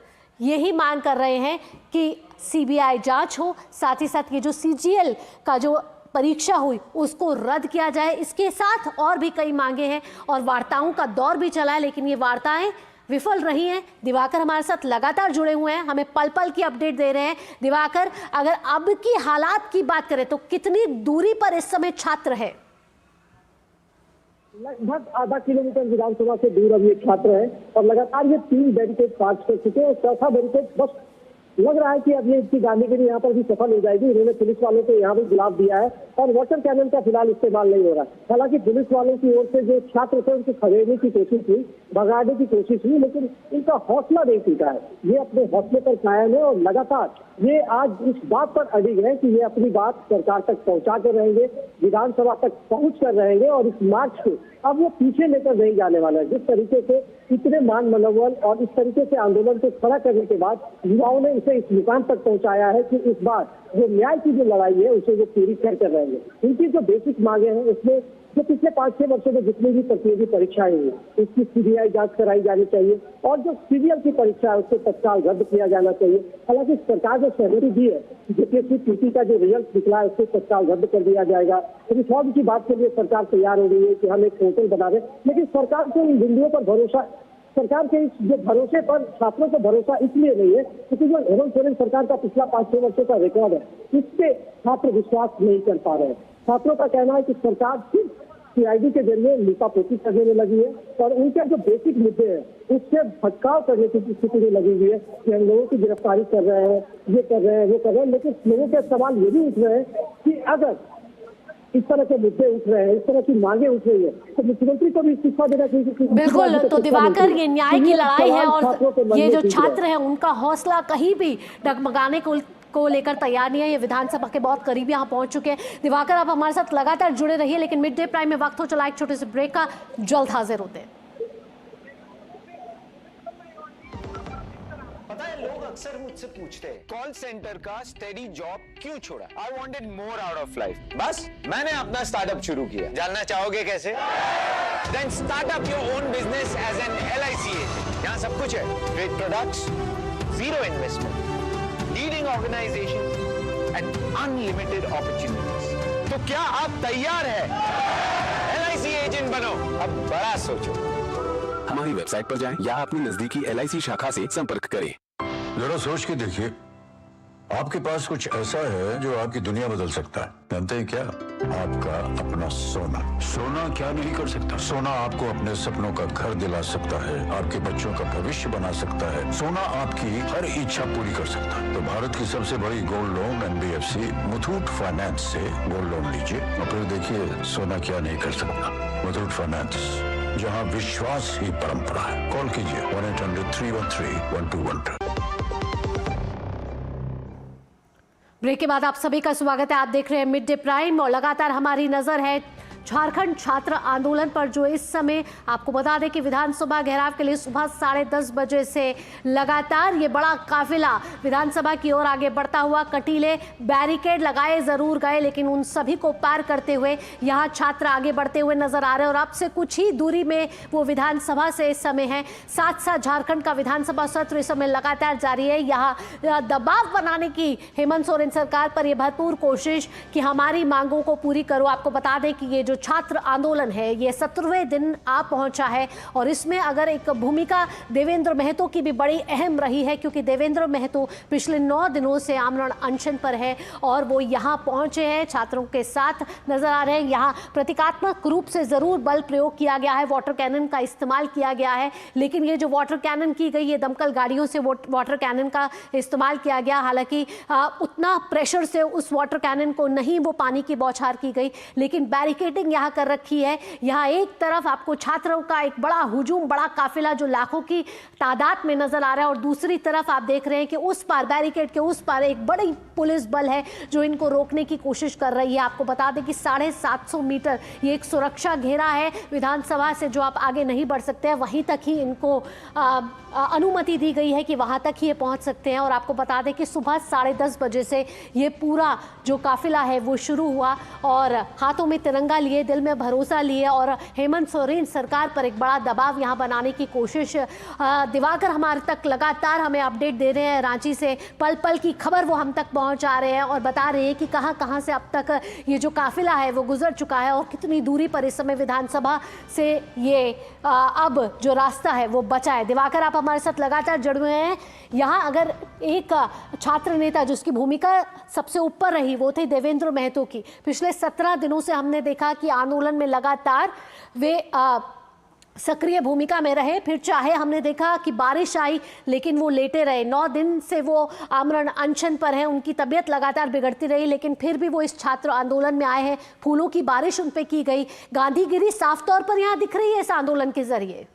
यही मांग कर रहे हैं कि CBI जांच हो, साथ ही साथ ये जो CGL का जो परीक्षा हुई उसको रद्द किया जाए। इसके साथ और भी कई मांगे हैं और वार्ताओं का दौर भी चला है, लेकिन ये वार्ताएं विफल रही हैं। दिवाकर हमारे साथ लगातार जुड़े हुए हैं, हमें पल पल की अपडेट दे रहे हैं। दिवाकर, अगर अब की हालात की बात करें तो कितनी दूरी पर इस समय छात्र है? लगभग आधा किलोमीटर विधानसभा से दूर अब ये छात्र है और लगातार ये 3 बैरिकेड पास कर चुके हैं और चौथा बैरिकेड बस लग रहा है कि अब ये इसकी दानीगिरी यहाँ पर भी सफल हो जाएगी। इन्होंने पुलिस वालों को यहाँ भी गुलाब दिया है और वाटर कैनन का फिलहाल इस्तेमाल नहीं हो रहा है। हालांकि पुलिस वालों की ओर से जो छात्र थे उनको खदेड़ने की कोशिश हुई, भगाने की कोशिश हुई, लेकिन इनका हौसला नहीं टूटा है। ये अपने हौसले पर कायम है और लगातार ये आज इस बात पर अड़िग है कि ये अपनी बात सरकार तक पहुंचा कर रहेंगे, विधानसभा तक पहुंच कर रहेंगे और इस मार्च को अब वो पीछे लेकर नहीं जाने वाला है। जिस तरीके से इतने मान मनोबल और इस तरीके से आंदोलन को खड़ा करने के बाद युवाओं ने इसे इस मुकाम तक पहुंचाया है कि इस बार जो न्याय की जो लड़ाई है उसे वो पूरी कर रहेंगे। इनकी जो बेसिक मांगे हैं उसमें जो पिछले 5-6 वर्षों में जितनी भी प्रतियोगी परीक्षाएं हुई उसकी CBI जांच कराई जानी चाहिए और जो CGL की परीक्षा है उसको तत्काल रद्द किया जाना चाहिए। हालांकि सरकार ने सहमति दी है JPSC PT का जो रिजल्ट निकला है उसको तत्काल रद्द कर दिया जाएगा। रिफॉर्म की बात के लिए सरकार तैयार हो गई है कि हम एक पोर्टल बना दें, लेकिन सरकार को इन बिंदुओं पर भरोसा, सरकार के इस जो भरोसे पर छात्रों को भरोसा इसलिए नहीं है क्योंकि जो हेमंत सोरेन सरकार का पिछला 5-6 वर्षों का रिकॉर्ड है इस पे छात्र विश्वास नहीं कर पा रहे हैं। छात्रों का कहना है कि सरकार सिर्फ CID के जरिए लीपापोती करने में लगी है और उनके जो बेसिक मुद्दे हैं उससे भटकाव करने की स्थिति में लगी हुई है कि हम लोगों की गिरफ्तारी कर रहे हैं, ये कर रहे हैं, वो कर रहे हैं। लेकिन लोगों के सवाल ये भी उठ रहे हैं कि अगर इस तरह के मुद्दे उठ रहे हैं, इस तरह की मांगे उठ रही है तो मुख्यमंत्री को भी इस्तीफा देना चाहिए। बिल्कुल, तो दिवाकर ये न्याय की लड़ाई है और ये जो छात्र है उनका हौसला कहीं भी डगमगाने को लेकर तैयार नहीं है। ये विधानसभा के बहुत करीब यहाँ पहुंच चुके हैं। दिवाकर, आप हमारे साथ लगातार जुड़े रहिए, लेकिन मिड डे प्राइम में वक्त हो चला एक छोटे से ब्रेक का, जल्द हाजिर होते हैं। पता है, लोग अक्सर मुझसे पूछते हैं कॉल सेंटर का स्टेडी जॉब क्यों छोड़ा। I wanted more out of life. बस मैंने अपना स्टार्टअप शुरू किया। जानना चाहोगे कैसे? Then start up your own business as an LIC agent. यहाँ सब कुछ है, great products, zero investment, leading organisation and unlimited opportunities. तो क्या आप तैयार है LIC एजेंट बनो? अब बड़ा सोचो। हमारी वेबसाइट पर जाएं या अपनी नजदीकी LIC शाखा से संपर्क करें। जरा सोच के देखिए, आपके पास कुछ ऐसा है जो आपकी दुनिया बदल सकता है। जानते हैं क्या? आपका अपना सोना। सोना क्या नहीं कर सकता? सोना आपको अपने सपनों का घर दिला सकता है, आपके बच्चों का भविष्य बना सकता है। सोना आपकी हर इच्छा पूरी कर सकता है। तो भारत की सबसे बड़ी gold loan NBFC Muthoot finance से गोल्ड लोन लीजिए और फिर देखिए सोना क्या नहीं कर सकता। मुथूट फाइनेंस, जहां विश्वास ही परंपरा है। कॉल कीजिए 1-800-313-1212। ब्रेक के बाद आप सभी का स्वागत है। आप देख रहे हैं मिड डे प्राइम और लगातार हमारी नजर है झारखंड छात्र आंदोलन पर, जो इस समय आपको बता दें कि विधानसभा घेराव के लिए सुबह 10:30 बजे से लगातार ये बड़ा काफिला विधानसभा की ओर आगे बढ़ता हुआ, कटीले बैरिकेड लगाए जरूर गए लेकिन उन सभी को पार करते हुए यहाँ छात्र आगे बढ़ते हुए नजर आ रहे हैं और अब से कुछ ही दूरी में वो विधानसभा से इस समय है। साथ साथ झारखंड का विधानसभा सत्र इस समय लगातार जारी है। यहाँ दबाव बनाने की हेमंत सोरेन सरकार पर यह भरपूर कोशिश कि हमारी मांगों को पूरी करो। आपको बता दें कि ये जो छात्र आंदोलन है ये 17वें दिन आ पहुंचा है और इसमें अगर एक भूमिका देवेंद्र महतो की भी बड़ी अहम रही है, क्योंकि देवेंद्र महतो पिछले 9 दिनों से आमरण अनशन पर है और वो यहाँ पहुंचे हैं, छात्रों के साथ नजर आ रहे हैं। यहाँ प्रतीकात्मक रूप से जरूर बल प्रयोग किया गया है, वाटर कैनन का इस्तेमाल किया गया है, लेकिन ये जो वाटर कैनन की गई, ये दमकल गाड़ियों से वाटर कैनन का इस्तेमाल किया गया। हालांकि उतना प्रेशर से उस वाटर कैनन को नहीं वो पानी की बौछार की गई, लेकिन बैरिकेडिंग यहाँ कर रखी है। यहाँ एक तरफ आपको छात्रों का एक बड़ा हुजूम, बड़ा काफिला जो लाखों की तादाद में नजर आ रहा है और दूसरी तरफ आप देख रहे हैं कि उस पार, बैरिकेड के उस पार एक बड़ी पुलिस बल है जो इनको रोकने की कोशिश कर रही है। आपको बता दें कि 750 मीटर ये एक सुरक्षा घेरा है। विधानसभा से जो आप आगे नहीं बढ़ सकते हैं, वहीं तक ही इनको अनुमति दी गई है कि वहां तक ही ये पहुंच सकते हैं। और आपको बता दें कि सुबह 10:30 बजे से ये पूरा जो काफिला है वो शुरू हुआ और हाथों में तिरंगा लिए, दिल में भरोसा लिए और हेमंत सोरेन सरकार पर एक बड़ा दबाव यहाँ बनाने की कोशिश। दिवाकर हमारे तक लगातार हमें अपडेट दे रहे हैं रांची से, पल पल की खबर वो हम तक पहुँचा रहे हैं और बता रहे हैं कि कहाँ से अब तक ये जो काफिला है वो गुजर चुका है और कितनी दूरी पर इस समय विधानसभा से ये अब जो रास्ता है वो बचा है। दिवाकर, आप हमारे साथ लगातार जुड़े हुए हैं। यहाँ अगर एक छात्र नेता जिसकी भूमिका सबसे ऊपर रही वो थे देवेंद्र महतो की, पिछले 17 दिनों से हमने देखा कि आंदोलन में लगातार वे सक्रिय भूमिका में रहे। फिर चाहे हमने देखा कि बारिश आई लेकिन वो लेटे रहे, 9 दिन से वो आमरण अनशन पर हैं, उनकी तबीयत लगातार बिगड़ती रही लेकिन फिर भी वो इस छात्र आंदोलन में आए हैं। फूलों की बारिश उन पे की गई, गांधीगिरी साफ तौर पर यहाँ दिख रही है इस आंदोलन के जरिए।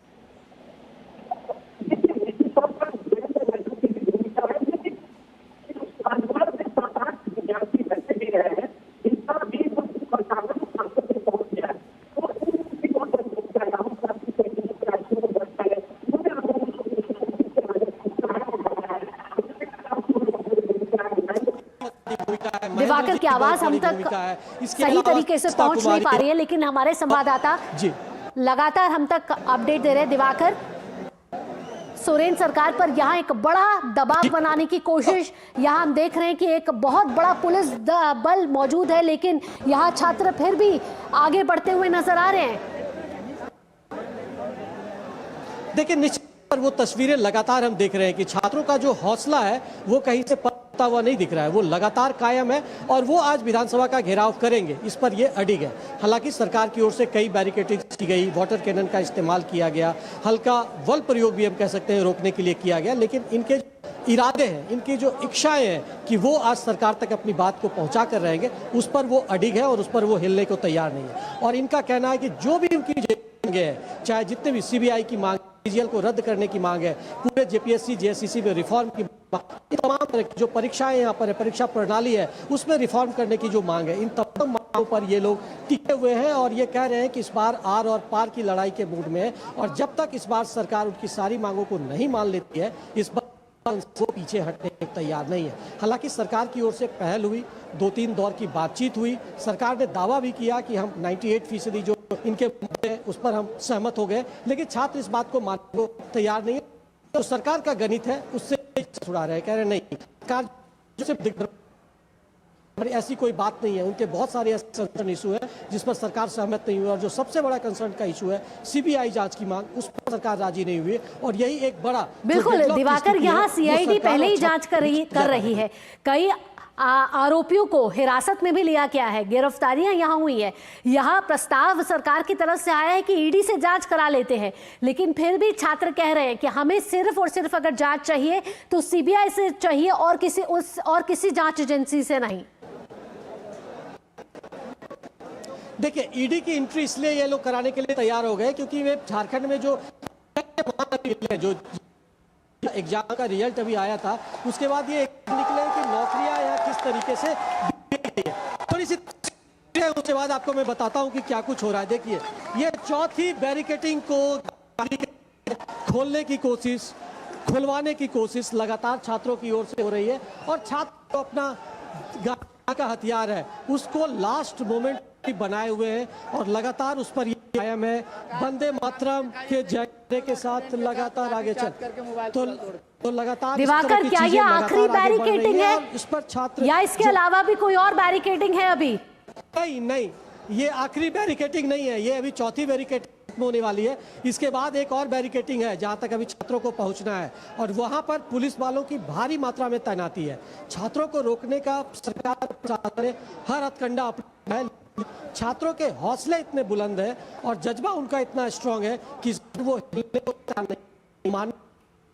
दिवाकर की आवाज हम तक सही तरीके से पहुंच नहीं पा रही है, लेकिन हमारे संवाददाता लगातार हम तक अपडेट दे रहे हैं। दिवाकर, सोरेन सरकार पर यहाँ एक बड़ा दबाव बनाने की कोशिश, यहाँ हम देख रहे हैं कि एक बहुत बड़ा पुलिस बल मौजूद है लेकिन यहाँ छात्र फिर भी आगे बढ़ते हुए नजर आ रहे हैं। देखिए, निश्चित पर वो तस्वीरें लगातार हम देख रहे हैं कि छात्रों का जो हौसला है वो कहीं से पता हुआ नहीं दिख रहा है, वो लगातार कायम है और वो आज विधानसभा का घेराव करेंगे, इस पर ये अडिग है। हालांकि सरकार की ओर से कई बैरिकेडिंग की गई, वाटर कैनन का इस्तेमाल किया गया, हल्का बल प्रयोग भी हम कह सकते हैं रोकने के लिए किया गया, लेकिन इनके इरादे हैं, इनकी जो इच्छाएं हैं कि वो आज सरकार तक अपनी बात को पहुंचा कर रहेंगे, उस पर वो अडिग है और उस पर वो हिलने को तैयार नहीं है। और इनका कहना है कि जो भी उनकी मांगे है, चाहे जितने भी CBI की मांग, CGL को रद्द करने की मांग है, पूरे JPSC JSCC में रिफॉर्म की मांग, तमाम तरह की जो परीक्षाएं यहाँ पर है, परीक्षा प्रणाली है उसमें रिफॉर्म करने की जो मांग है, इन तमाम मांगों पर ये लोग टिके हुए हैं और ये कह रहे हैं कि इस बार आर और पार की लड़ाई के मूड में है और जब तक इस बार सरकार उनकी सारी मांगों को नहीं मान लेती है, इस बार वो पीछे हटने को तैयार नहीं है। हालांकि सरकार की ओर से पहल हुई, 2-3 दौर की बातचीत हुई, सरकार ने दावा भी किया कि हम 98% जो इनके मुद्दे हैं उस पर हम सहमत हो गए, लेकिन छात्र इस बात को मानने को तैयार नहीं है। तो सरकार का गणित है उससे छुड़ा रहे, कह रहे नहीं, सरकार पर ऐसी कोई बात नहीं है। उनके बहुत सारे ऐसे कंसर्न इशू है जिस पर सरकार सहमत नहीं हुई, और जो सबसे बड़ा कंसर्न का इशू है सीबीआई जांच की मांग, उस पर सरकार राजी नहीं हुई। और यही एक बड़ा बिल्कुल दिवाकर, यहाँ सीआईडी पहले ही जांच कर रही है। कई आरोपियों को हिरासत में भी लिया गया है, गिरफ्तारियां यहाँ हुई है। यहाँ प्रस्ताव सरकार की तरफ से आया है कि ईडी से जांच करा लेते हैं, लेकिन फिर भी छात्र कह रहे हैं कि हमें सिर्फ और सिर्फ अगर जांच चाहिए तो सीबीआई से चाहिए और किसी जांच एजेंसी से नहीं। देखिए, ईडी की एंट्री इसलिए ये लोग कराने के लिए तैयार हो गए क्योंकि वे झारखंड में जो एग्जाम का रिजल्ट अभी आया था, उसके बाद ये निकले कि नौकरियां यहाँ किस तरीके से थोड़ी सी, उसके बाद आपको मैं बताता हूँ कि क्या कुछ हो रहा है। देखिए, ये चौथी बैरिकेटिंग को खोलने की कोशिश, खुलवाने की कोशिश लगातार छात्रों की ओर से हो रही है, और छात्र को अपना का हथियार है उसको लास्ट मोमेंट बनाए हुए हैं, और लगातार उस पर ये कायम है। वंदे मातरम के जयकारे के साथ लगातार आगे चल तो लगातार दिवाकर, क्या ये आखिरी बैरिकेडिंग है इस पर छात्र, या इसके अलावा भी कोई और बैरिकेडिंग है अभी? नहीं, ये आखिरी बैरिकेटिंग नहीं है, ये अभी चौथी बैरिकेटिंग होने वाली है। इसके बाद एक और बैरिकेटिंग है जहां तक अभी छात्रों को पहुंचना है, और वहां पर पुलिस वालों की भारी मात्रा में तैनाती है। छात्रों को रोकने का सरकार ने हर हथकंडा अपनाया है। छात्रों के हौसले इतने बुलंद है और जज्बा उनका इतना स्ट्रांग है कि वो हिलने को तैयार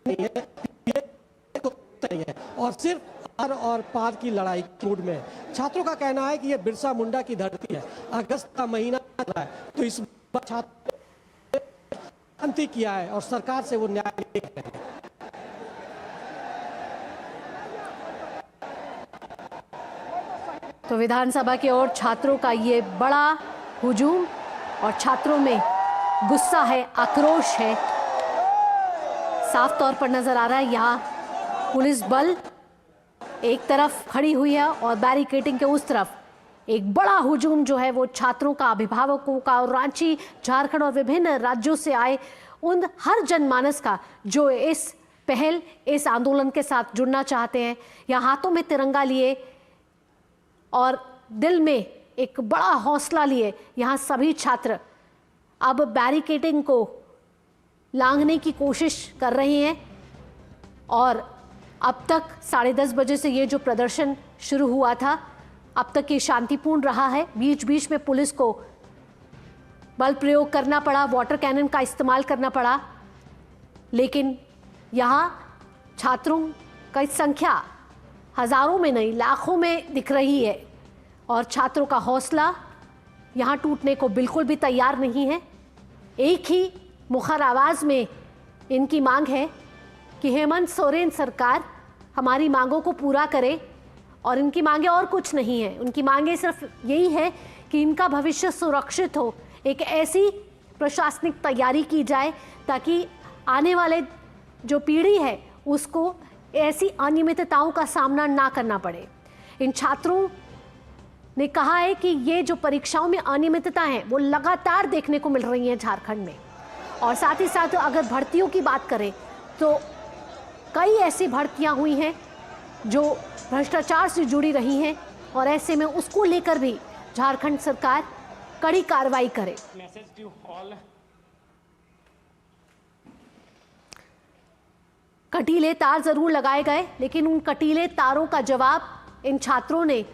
नहीं है, और सिर्फ पार और पार की लड़ाई मूड में। छात्रों का कहना है कि ये बिरसा मुंडा की धरती है, अगस्त का महीना है, तो इस बार छात्र शांति किया है और सरकार से वो न्याय ले रहे हैं। तो विधानसभा की ओर छात्रों का ये बड़ा हुजूम, और छात्रों में गुस्सा है, आक्रोश है, साफ तौर पर नजर आ रहा है। यहाँ पुलिस बल एक तरफ खड़ी हुई है और बैरिकेडिंग के उस तरफ एक बड़ा हुजूम जो है वो छात्रों का, अभिभावकों का, और रांची, झारखंड और विभिन्न राज्यों से आए उन हर जनमानस का जो इस पहल, इस आंदोलन के साथ जुड़ना चाहते हैं। या हाथों में तिरंगा लिए और दिल में एक बड़ा हौसला लिए यहाँ सभी छात्र अब बैरिकेडिंग को लांघने की कोशिश कर रहे हैं। और अब तक 10:30 बजे से ये जो प्रदर्शन शुरू हुआ था, अब तक ये शांतिपूर्ण रहा है। बीच बीच में पुलिस को बल प्रयोग करना पड़ा, वाटर कैनन का इस्तेमाल करना पड़ा, लेकिन यहाँ छात्रों की संख्या हजारों में नहीं, लाखों में दिख रही है, और छात्रों का हौसला यहाँ टूटने को बिल्कुल भी तैयार नहीं है। एक ही मुखर आवाज में इनकी मांग है कि हेमंत सोरेन सरकार हमारी मांगों को पूरा करे, और इनकी मांगे और कुछ नहीं है। उनकी मांगे सिर्फ यही है कि इनका भविष्य सुरक्षित हो, एक ऐसी प्रशासनिक तैयारी की जाए ताकि आने वाले जो पीढ़ी है उसको ऐसी अनियमितताओं का सामना ना करना पड़े। इन छात्रों ने कहा है कि ये जो परीक्षाओं में अनियमितता है वो लगातार देखने को मिल रही है झारखंड में, और साथ ही साथ अगर भर्तियों की बात करें तो कई ऐसी भर्तियां हुई हैं जो भ्रष्टाचार से जुड़ी रही हैं, और ऐसे में उसको लेकर भी झारखंड सरकार कड़ी कार्रवाई करे। कटीले तार जरूर लगाए गए, लेकिन उन कटीले तारों का जवाब इन छात्रों ने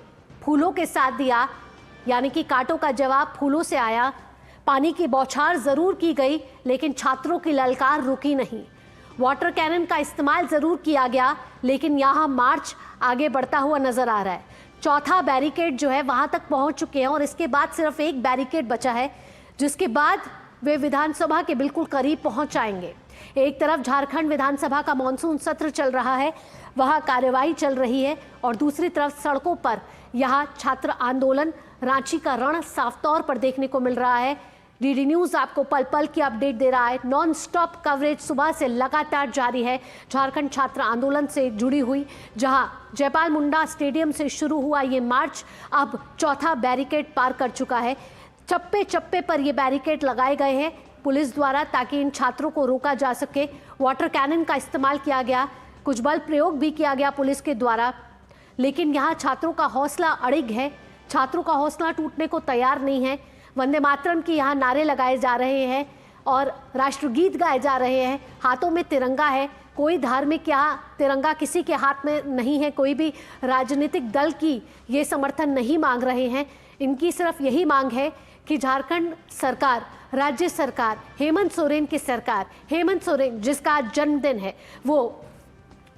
फूलों के साथ दिया, यानी कि कांटों का जवाब फूलों से आया। पानी की बौछार जरूर की गई, लेकिन छात्रों की ललकार रुकी नहीं। वाटर कैनन का इस्तेमाल जरूर किया गया, लेकिन यहाँ मार्च आगे बढ़ता हुआ नजर आ रहा है। चौथा बैरिकेड जो है वहां तक पहुंच चुके हैं, और इसके बाद सिर्फ एक बैरिकेड बचा है, जिसके बाद वे विधानसभा के बिल्कुल करीब पहुंच जाएंगे। एक तरफ झारखंड विधानसभा का मॉनसून सत्र चल रहा है, वहां कार्यवाही चल रही है, और दूसरी तरफ सड़कों पर यहाँ छात्र आंदोलन, रांची का रण साफ तौर पर देखने को मिल रहा है। डीडी न्यूज आपको पल पल की अपडेट दे रहा है। नॉन स्टॉप कवरेज सुबह से लगातार जारी है झारखंड छात्र आंदोलन से जुड़ी हुई, जहां जयपाल मुंडा स्टेडियम से शुरू हुआ ये मार्च अब चौथा बैरिकेड पार कर चुका है। चप्पे चप्पे पर ये बैरिकेड लगाए गए हैं पुलिस द्वारा, ताकि इन छात्रों को रोका जा सके। वाटर कैनन का इस्तेमाल किया गया, कुछ बल प्रयोग भी किया गया पुलिस के द्वारा। लेकिन यहाँ छात्रों का हौसला अड़िग है, छात्रों का हौसला टूटने को तैयार नहीं है। वंदे मातरम के यहाँ नारे लगाए जा रहे हैं और राष्ट्रगीत गाए जा रहे हैं, हाथों में तिरंगा है। कोई धार्मिक यहाँ तिरंगा किसी के हाथ में नहीं है, कोई भी राजनीतिक दल की ये समर्थन नहीं मांग रहे हैं। इनकी सिर्फ यही मांग है कि झारखंड सरकार, राज्य सरकार, हेमंत सोरेन की सरकार, हेमंत सोरेन जिसका आज जन्मदिन है, वो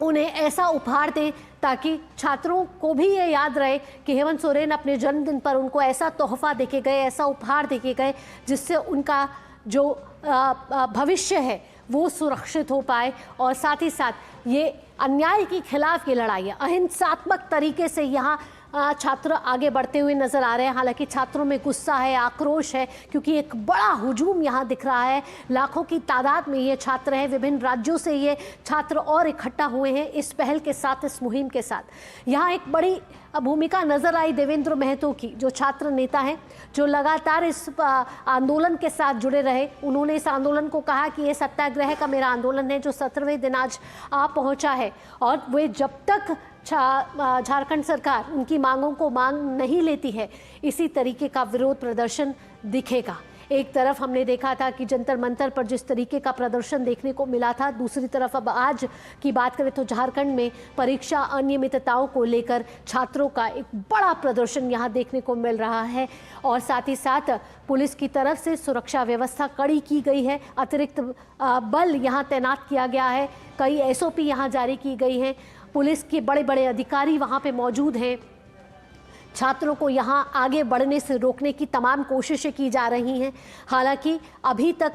उन्हें ऐसा उपहार दे ताकि छात्रों को भी ये याद रहे कि हेमंत सोरेन अपने जन्मदिन पर उनको ऐसा तोहफा देके गए, ऐसा उपहार देके गए जिससे उनका जो भविष्य है वो सुरक्षित हो पाए। और साथ ही साथ ये अन्याय के खिलाफ ये लड़ाई है, अहिंसात्मक तरीके से यहाँ छात्र आगे बढ़ते हुए नजर आ रहे हैं। हालांकि छात्रों में गुस्सा है, आक्रोश है, क्योंकि एक बड़ा हुजूम यहाँ दिख रहा है। लाखों की तादाद में ये छात्र हैं, विभिन्न राज्यों से ये छात्र और इकट्ठा हुए हैं इस पहल के साथ, इस मुहिम के साथ। यहाँ एक बड़ी भूमिका नजर आई देवेंद्र महतो की, जो छात्र नेता हैं, जो लगातार इस आंदोलन के साथ जुड़े रहे। उन्होंने इस आंदोलन को कहा कि ये सत्याग्रह का मेरा आंदोलन है जो 17वें दिन आज आ पहुंचा है, और वे जब तक झारखंड सरकार उनकी मांगों को मांग नहीं लेती है, इसी तरीके का विरोध प्रदर्शन दिखेगा। एक तरफ हमने देखा था कि जंतर मंतर पर जिस तरीके का प्रदर्शन देखने को मिला था, दूसरी तरफ अब आज की बात करें तो झारखंड में परीक्षा अनियमितताओं को लेकर छात्रों का एक बड़ा प्रदर्शन यहाँ देखने को मिल रहा है। और साथ ही साथ पुलिस की तरफ से सुरक्षा व्यवस्था कड़ी की गई है, अतिरिक्त बल यहाँ तैनात किया गया है, कई SOP यहाँ जारी की गई हैं, पुलिस के बड़े बड़े अधिकारी वहाँ पे मौजूद हैं। छात्रों को यहाँ आगे बढ़ने से रोकने की तमाम कोशिशें की जा रही हैं। हालांकि अभी तक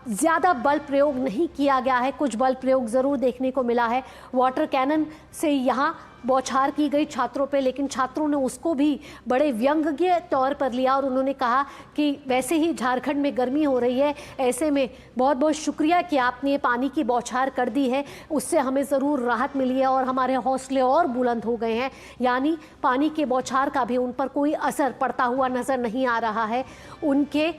ज़्यादा बल प्रयोग नहीं किया गया है, कुछ बल प्रयोग ज़रूर देखने को मिला है। वाटर कैनन से यहाँ बौछार की गई छात्रों पे, लेकिन छात्रों ने उसको भी बड़े व्यंग्य तौर पर लिया और उन्होंने कहा कि वैसे ही झारखंड में गर्मी हो रही है, ऐसे में बहुत बहुत शुक्रिया कि आपने ये पानी की बौछार कर दी है, उससे हमें ज़रूर राहत मिली है और हमारे हौसले और बुलंद हो गए हैं। यानी पानी के बौछार का भी उन पर कोई असर पड़ता हुआ नज़र नहीं आ रहा है। उनके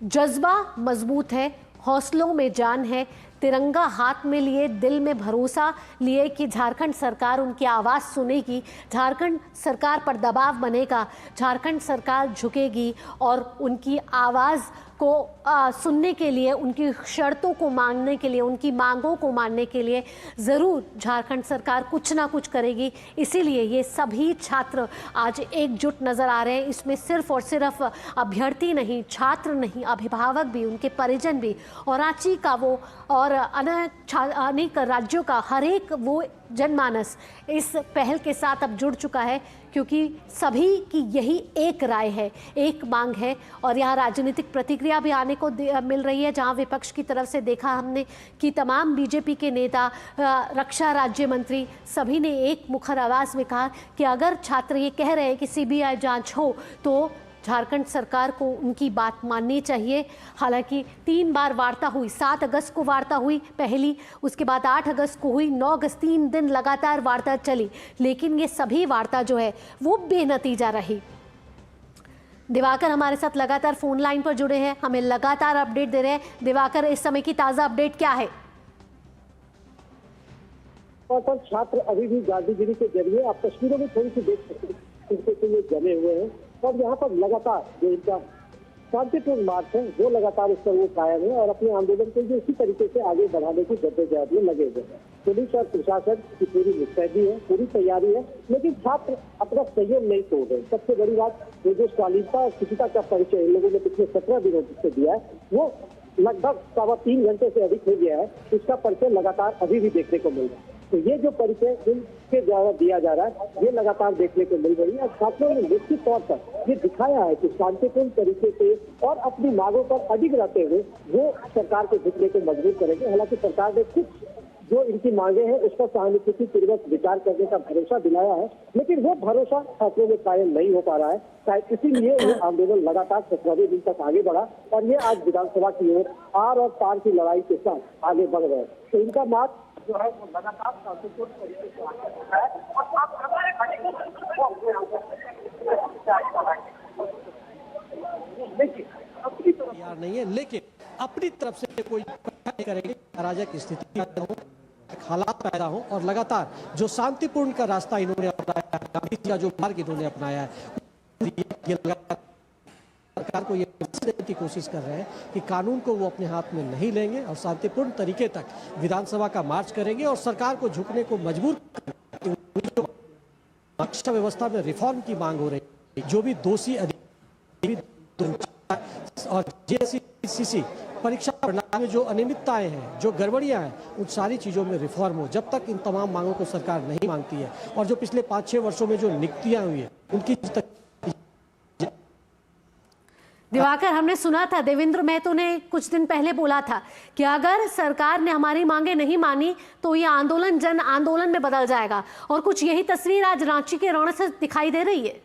जज्बा मजबूत है, हौसलों में जान है, तिरंगा हाथ में लिए, दिल में भरोसा लिए कि झारखंड सरकार उनकी आवाज़ सुनेगी, झारखंड सरकार पर दबाव बनेगा, झारखंड सरकार झुकेगी और उनकी आवाज़ को सुनने के लिए, उनकी शर्तों को मांगने के लिए, उनकी मांगों को मानने के लिए ज़रूर झारखंड सरकार कुछ ना कुछ करेगी। इसीलिए ये सभी छात्र आज एकजुट नज़र आ रहे हैं। इसमें सिर्फ और सिर्फ अभ्यर्थी नहीं, छात्र नहीं, अभिभावक भी, उनके परिजन भी, और रांची का वो और अनेक राज्यों का हर एक वो जनमानस इस पहल के साथ अब जुड़ चुका है, क्योंकि सभी की यही एक राय है, एक मांग है। और यहाँ राजनीतिक प्रतिक्रिया भी आने को मिल रही है, जहाँ विपक्ष की तरफ से देखा हमने कि तमाम बीजेपी के नेता, रक्षा राज्य मंत्री, सभी ने एक मुखर आवाज़ में कहा कि अगर छात्र ये कह रहे हैं कि CBI जांच हो तो झारखंड सरकार को उनकी बात माननी चाहिए। हालांकि 3 बार वार्ता हुई, 7 अगस्त को वार्ता हुई पहली, उसके बाद 8 अगस्त को हुई, 9 अगस्त 3 दिन लगातार वार्ता चली, लेकिन ये सभी वार्ता जो है वो बेनतीजा रही। दिवाकर हमारे साथ लगातार फोन लाइन पर जुड़े हैं, हमें लगातार अपडेट दे रहे हैं। दिवाकर, इस समय की ताज़ा अपडेट क्या है? और छात्र अभी भी गांधीगिरी के जरिए आप तस्वीरों में थोड़ी सी देख सकते हैं, ये जमे हुए हैं और यहाँ पर लगातार जो इनका शांतिपूर्ण मार्च है वो लगातार इस पर वो कायम है और अपने आंदोलन को जो इसी तरीके से आगे बढ़ाने की जद्दोजहद में लगे हुए हैं। पुलिस और प्रशासन की पूरी मुस्तैदी है, पूरी तैयारी है, लेकिन छात्र अपना संयम नहीं तोड़ रहे। सबसे बड़ी बात, ये जो शालीनता और शिक्षिता का परिचय इन लोगों ने पिछले 17 दिनों से दिया है, वो लगभग 3.25 घंटे से अधिक हो गया है, इसका परिचय लगातार अभी भी देखने को मिल रहा है। तो ये जो परिचय इनके द्वारा दिया जा रहा है, ये लगातार देखने को मिल रही है। छात्रों ने निश्चित तौर पर ये दिखाया है कि शांतिपूर्ण तरीके से और अपनी मांगों पर अडिग रहते हुए वो सरकार को झुकने को मजबूर करेंगे। हालांकि सरकार ने कुछ जो इनकी मांगे हैं उस पर सहानुभूतिपूर्वक विचार करने का भरोसा दिलाया है, लेकिन वो भरोसा छात्रों में कायम नहीं हो पा रहा है। शायद इसीलिए ये आंदोलन लगातार 17वें दिन तक आगे बढ़ा और ये आज विधानसभा की ओर आर और पार की लड़ाई के साथ आगे बढ़ रहे हैं। तो इनका मार्च जो है वो लगातार शांतिपूर्ण तरीके से आगे बढ़ रहा है और आप तैयार नहीं है, लेकिन अपनी तरफ से कोई नहीं करेंगे अराजक स्थिति हो, हालात पैदा हो और लगातार जो शांतिपूर्ण का रास्ता इन्होंने अपनाया, गांधी जी का जो मार्ग इन्होंने अपनाया है, ये सरकार को ये देने की कोशिश कर रहे हैं कि कानून को वो अपने हाथ में नहीं लेंगे और शांतिपूर्ण तरीके तक विधानसभा का मार्च करेंगे और सरकार को झुकने को मजबूर करेंगे। शिक्षा व्यवस्था में रिफॉर्म की मांग हो रही है, जो भी दोषी और जेएससीसी परीक्षा प्रणाली में जो अनियमितताएं हैं, जो गड़बड़ियां हैं, उन सारी चीज़ों में रिफॉर्म हो। जब तक इन तमाम मांगों को सरकार नहीं मांगती है और जो पिछले 5-6 वर्षों में जो नियुक्तियां हुई है उनकी दिवाकर, हमने सुना था देवेंद्र महतो ने कुछ दिन पहले बोला था कि अगर सरकार ने हमारी मांगे नहीं मानी तो ये आंदोलन जन आंदोलन में बदल जाएगा, और कुछ यही तस्वीर आज रांची के रण से दिखाई दे रही है।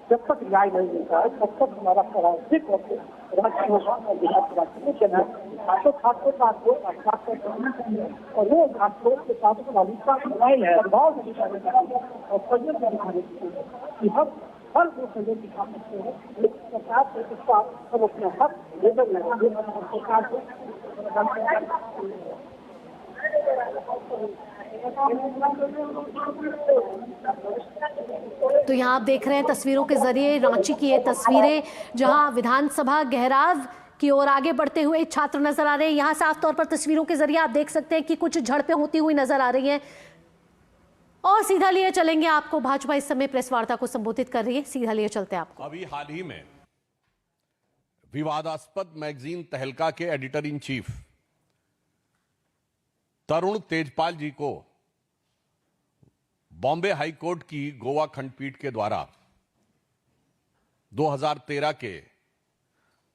जब तक न्याय नहीं मिलता है तब तक हमारा राजनीतिक और तो छात्रों का और वो छात्रों के साथ प्रभाव और संयम कि हम हर वो संयम दिखा सकते हैं, लेकिन सरकार के साथ हम अपने हक लेकर लगाएंगे सरकार को। तो यहाँ आप देख रहे हैं तस्वीरों के जरिए रांची की ये तस्वीरें, जहां विधानसभा घेराव की ओर आगे बढ़ते हुए छात्र नजर आ रहे हैं। यहाँ साफ तौर पर तस्वीरों के जरिए आप देख सकते हैं कि कुछ झड़पें होती हुई नजर आ रही हैं। और सीधा लिए चलेंगे आपको, भाजपा इस समय प्रेस वार्ता को संबोधित कर रही है, सीधा लिए चलते हैं आपको। अभी हाल ही में विवादास्पद मैगजीन तहलका के एडिटर इन चीफ तरुण तेजपाल जी को बॉम्बे हाई कोर्ट की गोवा खंडपीठ के द्वारा 2013 के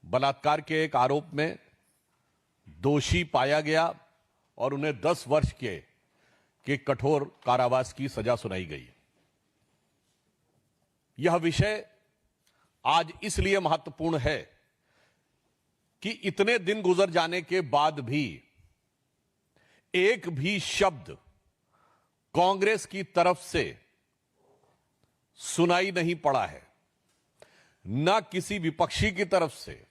बलात्कार के एक आरोप में दोषी पाया गया और उन्हें 10 वर्ष के कठोर कारावास की सजा सुनाई गई। यह विषय आज इसलिए महत्वपूर्ण है कि इतने दिन गुजर जाने के बाद भी एक भी शब्द कांग्रेस की तरफ से सुनाई नहीं पड़ा है, ना किसी विपक्षी की तरफ से,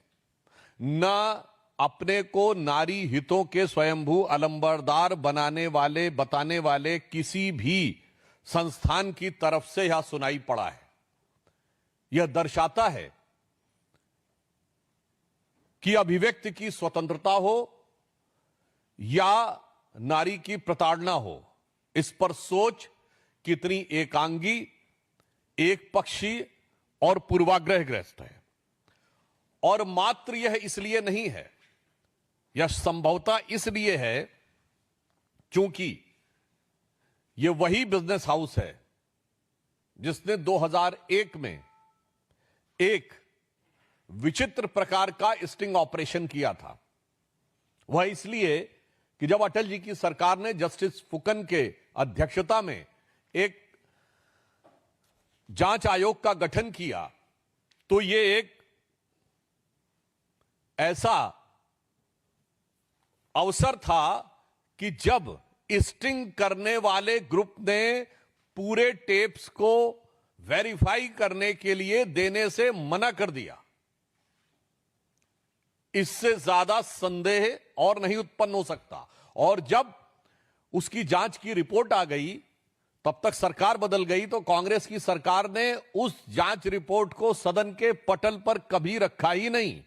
ना अपने को नारी हितों के स्वयंभू अलंबरदार बताने वाले किसी भी संस्थान की तरफ से यह सुनाई पड़ा है। यह दर्शाता है कि अभिव्यक्ति की स्वतंत्रता हो या नारी की प्रताड़ना हो, इस पर सोच कितनी एकांगी, एक पक्षी और पूर्वाग्रहग्रस्त है। और मात्र यह इसलिए नहीं है, यह संभवतः इसलिए है क्योंकि यह वही बिजनेस हाउस है जिसने 2001 में एक विचित्र प्रकार का स्टिंग ऑपरेशन किया था। वह इसलिए कि जब अटल जी की सरकार ने जस्टिस फुकन के अध्यक्षता में एक जांच आयोग का गठन किया, तो यह एक ऐसा अवसर था कि जब स्टिंग करने वाले ग्रुप ने पूरे टेप्स को वेरीफाई करने के लिए देने से मना कर दिया, इससे ज्यादा संदेह और नहीं उत्पन्न हो सकता। और जब उसकी जांच की रिपोर्ट आ गई, तब तक सरकार बदल गई, तो कांग्रेस की सरकार ने उस जांच रिपोर्ट को सदन के पटल पर कभी रखा ही नहीं।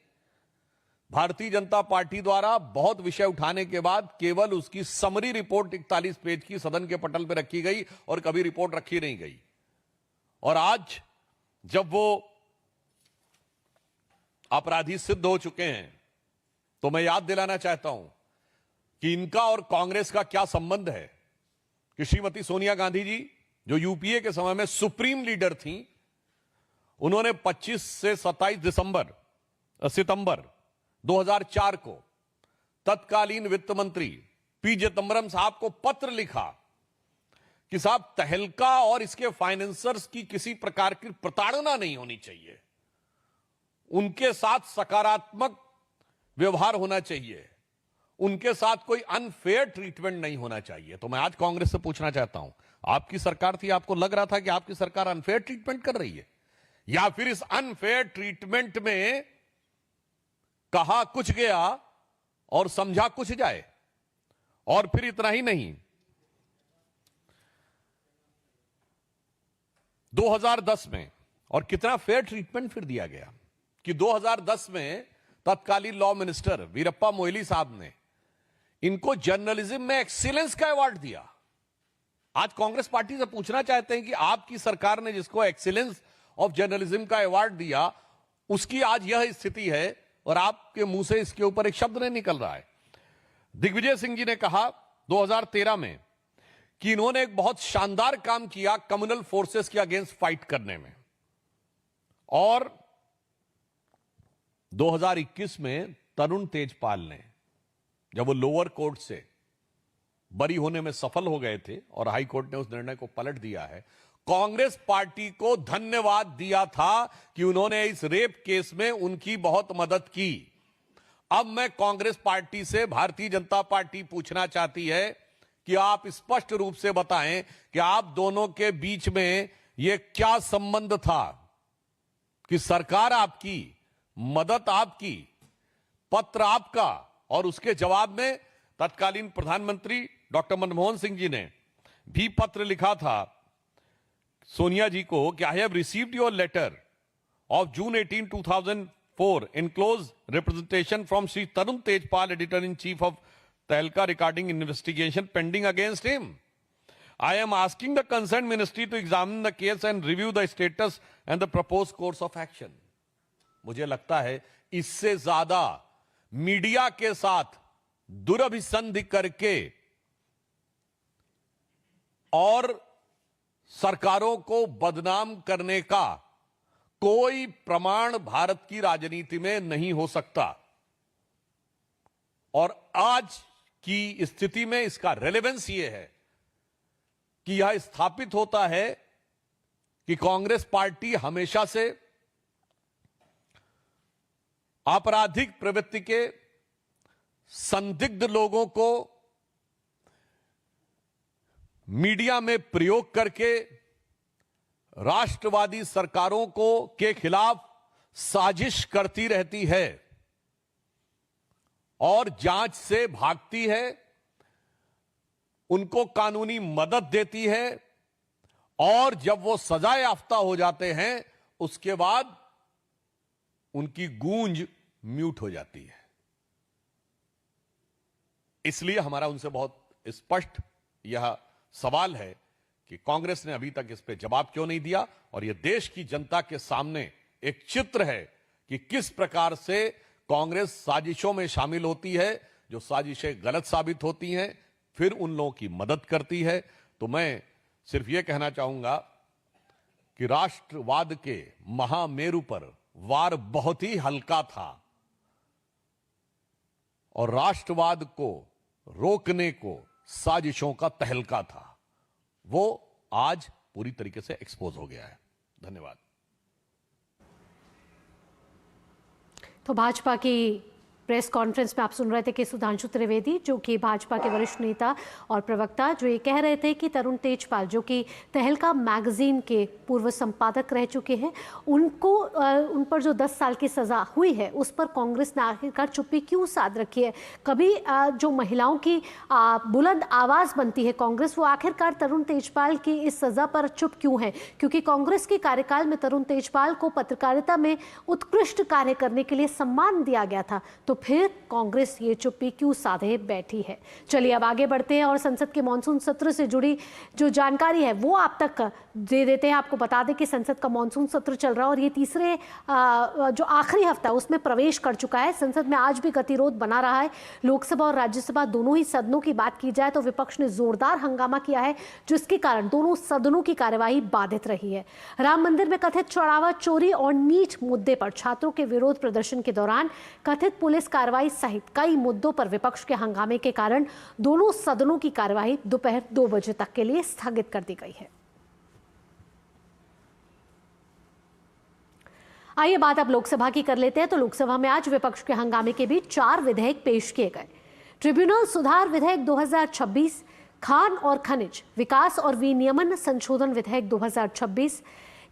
भारतीय जनता पार्टी द्वारा बहुत विषय उठाने के बाद केवल उसकी समरी रिपोर्ट 41 पेज की सदन के पटल पर रखी गई और कभी रिपोर्ट रखी नहीं गई। और आज जब वो अपराधी सिद्ध हो चुके हैं, तो मैं याद दिलाना चाहता हूं कि इनका और कांग्रेस का क्या संबंध है कि श्रीमती सोनिया गांधी जी, जो यूपीए के समय में सुप्रीम लीडर थी, उन्होंने 25 से 27 सितंबर 2004 को तत्कालीन वित्त मंत्री पी चिदंबरम साहब को पत्र लिखा कि साहब, तहलका और इसके फाइनेंसर्स की किसी प्रकार की प्रताड़ना नहीं होनी चाहिए, उनके साथ सकारात्मक व्यवहार होना चाहिए, उनके साथ कोई अनफेयर ट्रीटमेंट नहीं होना चाहिए। तो मैं आज कांग्रेस से पूछना चाहता हूं, आपकी सरकार थी, आपको लग रहा था कि आपकी सरकार अनफेयर ट्रीटमेंट कर रही है? या फिर इस अनफेयर ट्रीटमेंट में कहा कुछ गया और समझा कुछ जाए। और फिर इतना ही नहीं, 2010 में, और कितना फेयर ट्रीटमेंट फिर दिया गया कि 2010 में तत्कालीन लॉ मिनिस्टर वीरप्पा मोइली साहब ने इनको जर्नलिज्म में एक्सीलेंस का अवार्ड दिया। आज कांग्रेस पार्टी से पूछना चाहते हैं कि आपकी सरकार ने जिसको एक्सीलेंस ऑफ जर्नलिज्म का अवार्ड दिया, उसकी आज यह स्थिति है और आपके मुंह से इसके ऊपर एक शब्द नहीं निकल रहा है। दिग्विजय सिंह जी ने कहा 2013 में कि इन्होंने एक बहुत शानदार काम किया कम्युनल फोर्सेस के अगेंस्ट फाइट करने में, और 2021 में तरुण तेजपाल ने, जब वो लोअर कोर्ट से बरी होने में सफल हो गए थे और हाई कोर्ट ने उस निर्णय को पलट दिया है, कांग्रेस पार्टी को धन्यवाद दिया था कि उन्होंने इस रेप केस में उनकी बहुत मदद की। अब मैं कांग्रेस पार्टी से भारतीय जनता पार्टी पूछना चाहती है कि आप स्पष्ट रूप से बताएं कि आप दोनों के बीच में यह क्या संबंध था कि सरकार आपकी, मदद आपकी, पत्र आपका, और उसके जवाब में तत्कालीन प्रधानमंत्री डॉक्टर मनमोहन सिंह जी ने भी पत्र लिखा था सोनिया जी को कि I have received your letter of June 18, 2004 enclosed representation from Sri Tarun Tejpal, editor-in-chief of Tehelka, regarding investigation pending against him. I am asking the concerned ministry to examine the case and review the status and the proposed course of action. मुझे लगता है इससे ज्यादा मीडिया के साथ दुरभिसंधि करके और सरकारों को बदनाम करने का कोई प्रमाण भारत की राजनीति में नहीं हो सकता। और आज की स्थिति में इसका रेलेवेंस यह है कि यह स्थापित होता है कि कांग्रेस पार्टी हमेशा से आपराधिक प्रवृत्ति के संदिग्ध लोगों को मीडिया में प्रयोग करके राष्ट्रवादी सरकारों को के खिलाफ साजिश करती रहती है और जांच से भागती है, उनको कानूनी मदद देती है, और जब वो सजा याफ्ता हो जाते हैं उसके बाद उनकी गूंज म्यूट हो जाती है। इसलिए हमारा उनसे बहुत स्पष्ट यह सवाल है कि कांग्रेस ने अभी तक इस पे जवाब क्यों नहीं दिया, और यह देश की जनता के सामने एक चित्र है कि किस प्रकार से कांग्रेस साजिशों में शामिल होती है, जो साजिशें गलत साबित होती हैं, फिर उन लोगों की मदद करती है। तो मैं सिर्फ यह कहना चाहूंगा कि राष्ट्रवाद के महामेरु पर वार बहुत ही हल्का था और राष्ट्रवाद को रोकने को साजिशों का तहलका था, वो आज पूरी तरीके से एक्सपोज हो गया है। धन्यवाद। तो भाजपा की प्रेस कॉन्फ्रेंस में आप सुन रहे थे कि सुधांशु त्रिवेदी, जो कि भाजपा के वरिष्ठ नेता और प्रवक्ता, जो ये कह रहे थे कि तरुण तेजपाल, जो कि तहलका मैगजीन के पूर्व संपादक रह चुके हैं, उनको उन पर जो 10 साल की सज़ा हुई है उस पर कांग्रेस ने आखिरकार चुप्पी क्यों साध रखी है। कभी जो महिलाओं की बुलंद आवाज़ बनती है कांग्रेस, वो आखिरकार तरुण तेजपाल की इस सज़ा पर चुप क्यों है, क्योंकि कांग्रेस के कार्यकाल में तरुण तेजपाल को पत्रकारिता में उत्कृष्ट कार्य करने के लिए सम्मान दिया गया था। तो फिर कांग्रेस ये चुप्पी क्यों साधे बैठी है। चलिए अब आगे बढ़ते हैं और संसद के मॉनसून सत्र से जुड़ी जो जानकारी है वो आप तक दे देते हैं। आपको बता दें कि संसद का मॉनसून सत्र चल रहा है और ये तीसरे जो आखिरी हफ्ता उसमें प्रवेश कर चुका है। संसद में आज भी गतिरोध बना रहा है। लोकसभा और राज्यसभा दोनों ही सदनों की बात की जाए तो विपक्ष ने जोरदार हंगामा किया है, जिसके कारण दोनों सदनों की कार्यवाही बाधित रही है। राम मंदिर में कथित चढ़ावा चोरी और नीट मुद्दे पर छात्रों के विरोध प्रदर्शन के दौरान कथित पुलिस कार्रवाई सहित कई मुद्दों पर विपक्ष के हंगामे के कारण दोनों सदनों की कार्यवाही दोपहर 2 बजे तक के लिए स्थगित कर दी गई है। आइए बात अब लोकसभा की कर लेते हैं। तो लोकसभा में आज विपक्ष के हंगामे के बीच 4 विधेयक पेश किए गए। ट्रिब्यूनल सुधार विधेयक 2026, खान और खनिज विकास और विनियमन संशोधन विधेयक 2026,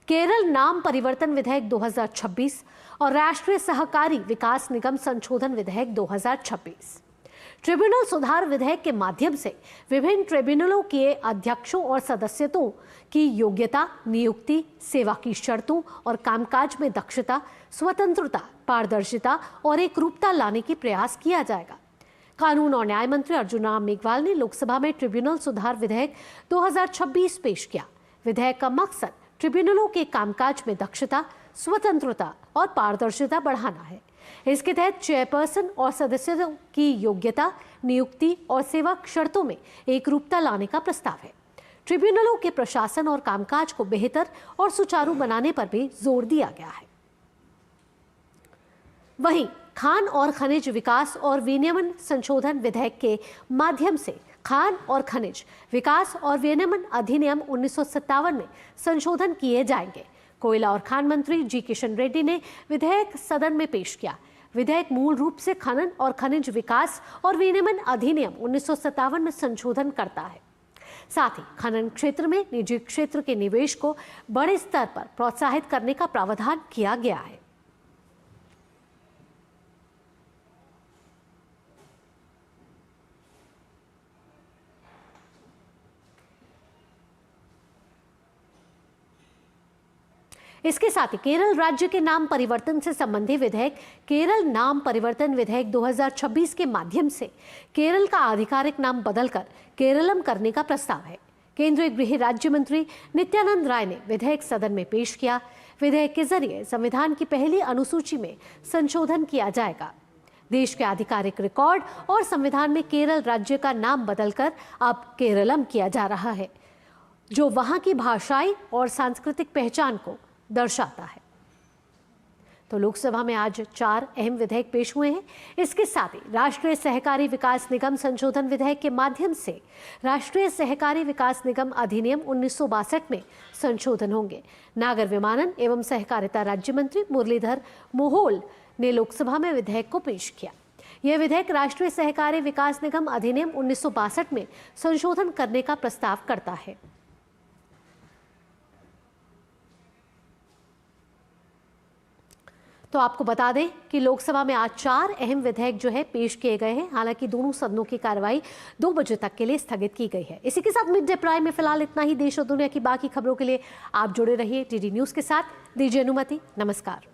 केरल नाम परिवर्तन विधेयक 2026 और राष्ट्रीय सहकारी विकास निगम संशोधन विधेयक 2026। ट्रिब्यूनल सुधार विधेयक के माध्यम से विभिन्न ट्रिब्यूनलों के अध्यक्षों और सदस्यों की योग्यता, नियुक्ति, सेवा की शर्तों और कामकाज में दक्षता, स्वतंत्रता, पारदर्शिता और एकरूपता लाने की प्रयास किया जाएगा। कानून और न्याय मंत्री अर्जुन राम मेघवाल ने लोकसभा में ट्रिब्यूनल सुधार विधेयक 2026 पेश किया। विधेयक का मकसद ट्रिब्यूनलों के कामकाज में दक्षता, स्वतंत्रता और पारदर्शिता बढ़ाना है। इसके तहत चेयरपर्सन और सदस्यों की योग्यता, नियुक्ति और सेवा शर्तों में एकरूपता लाने का प्रस्ताव है। ट्रिब्यूनलों के प्रशासन और कामकाज को बेहतर और सुचारू बनाने पर भी जोर दिया गया है। वहीं खान और खनिज विकास और विनियमन संशोधन विधेयक के माध्यम से खान और खनिज विकास और विनियमन अधिनियम 1957 में संशोधन किए जाएंगे। कोयला और खान मंत्री जी किशन रेड्डी ने विधेयक सदन में पेश किया। विधेयक मूल रूप से खनन और खनिज विकास और विनियमन अधिनियम 1957 में संशोधन करता है। साथ ही खनन क्षेत्र में निजी क्षेत्र के निवेश को बड़े स्तर पर प्रोत्साहित करने का प्रावधान किया गया है। इसके साथ ही केरल राज्य के नाम परिवर्तन से संबंधित विधेयक केरल नाम परिवर्तन विधेयक 2026 के माध्यम से केरल का आधिकारिक नाम बदलकर केरलम करने का प्रस्ताव है। केंद्रीय गृह राज्य मंत्री नित्यानंद राय ने विधेयक सदन में पेश किया। विधेयक के जरिए संविधान की पहली अनुसूची में संशोधन किया जाएगा। देश के आधिकारिक रिकॉर्ड और संविधान में केरल राज्य का नाम बदलकर अब केरलम किया जा रहा है, जो वहां की भाषाई और सांस्कृतिक पहचान को दर्शाता है। तो लोकसभा में आज 4 अहम विधेयक पेश हुए हैं। इसके साथ ही राष्ट्रीय सहकारी विकास निगम संशोधन विधेयक के माध्यम से राष्ट्रीय सहकारी विकास निगम अधिनियम 1962 में संशोधन होंगे। नागर विमानन एवं सहकारिता राज्य मंत्री मुरलीधर मोहोल ने लोकसभा में विधेयक को पेश किया। यह विधेयक राष्ट्रीय सहकारी विकास निगम अधिनियम 1962 में संशोधन करने का प्रस्ताव करता है। तो आपको बता दें कि लोकसभा में आज 4 अहम विधेयक जो है पेश किए गए हैं। हालांकि दोनों सदनों की कार्रवाई 2 बजे तक के लिए स्थगित की गई है। इसी के साथ मिड डे प्राइम में फिलहाल इतना ही। देश और दुनिया की बाकी खबरों के लिए आप जुड़े रहिए डीडी न्यूज के साथ। दीजिए अनुमति। नमस्कार।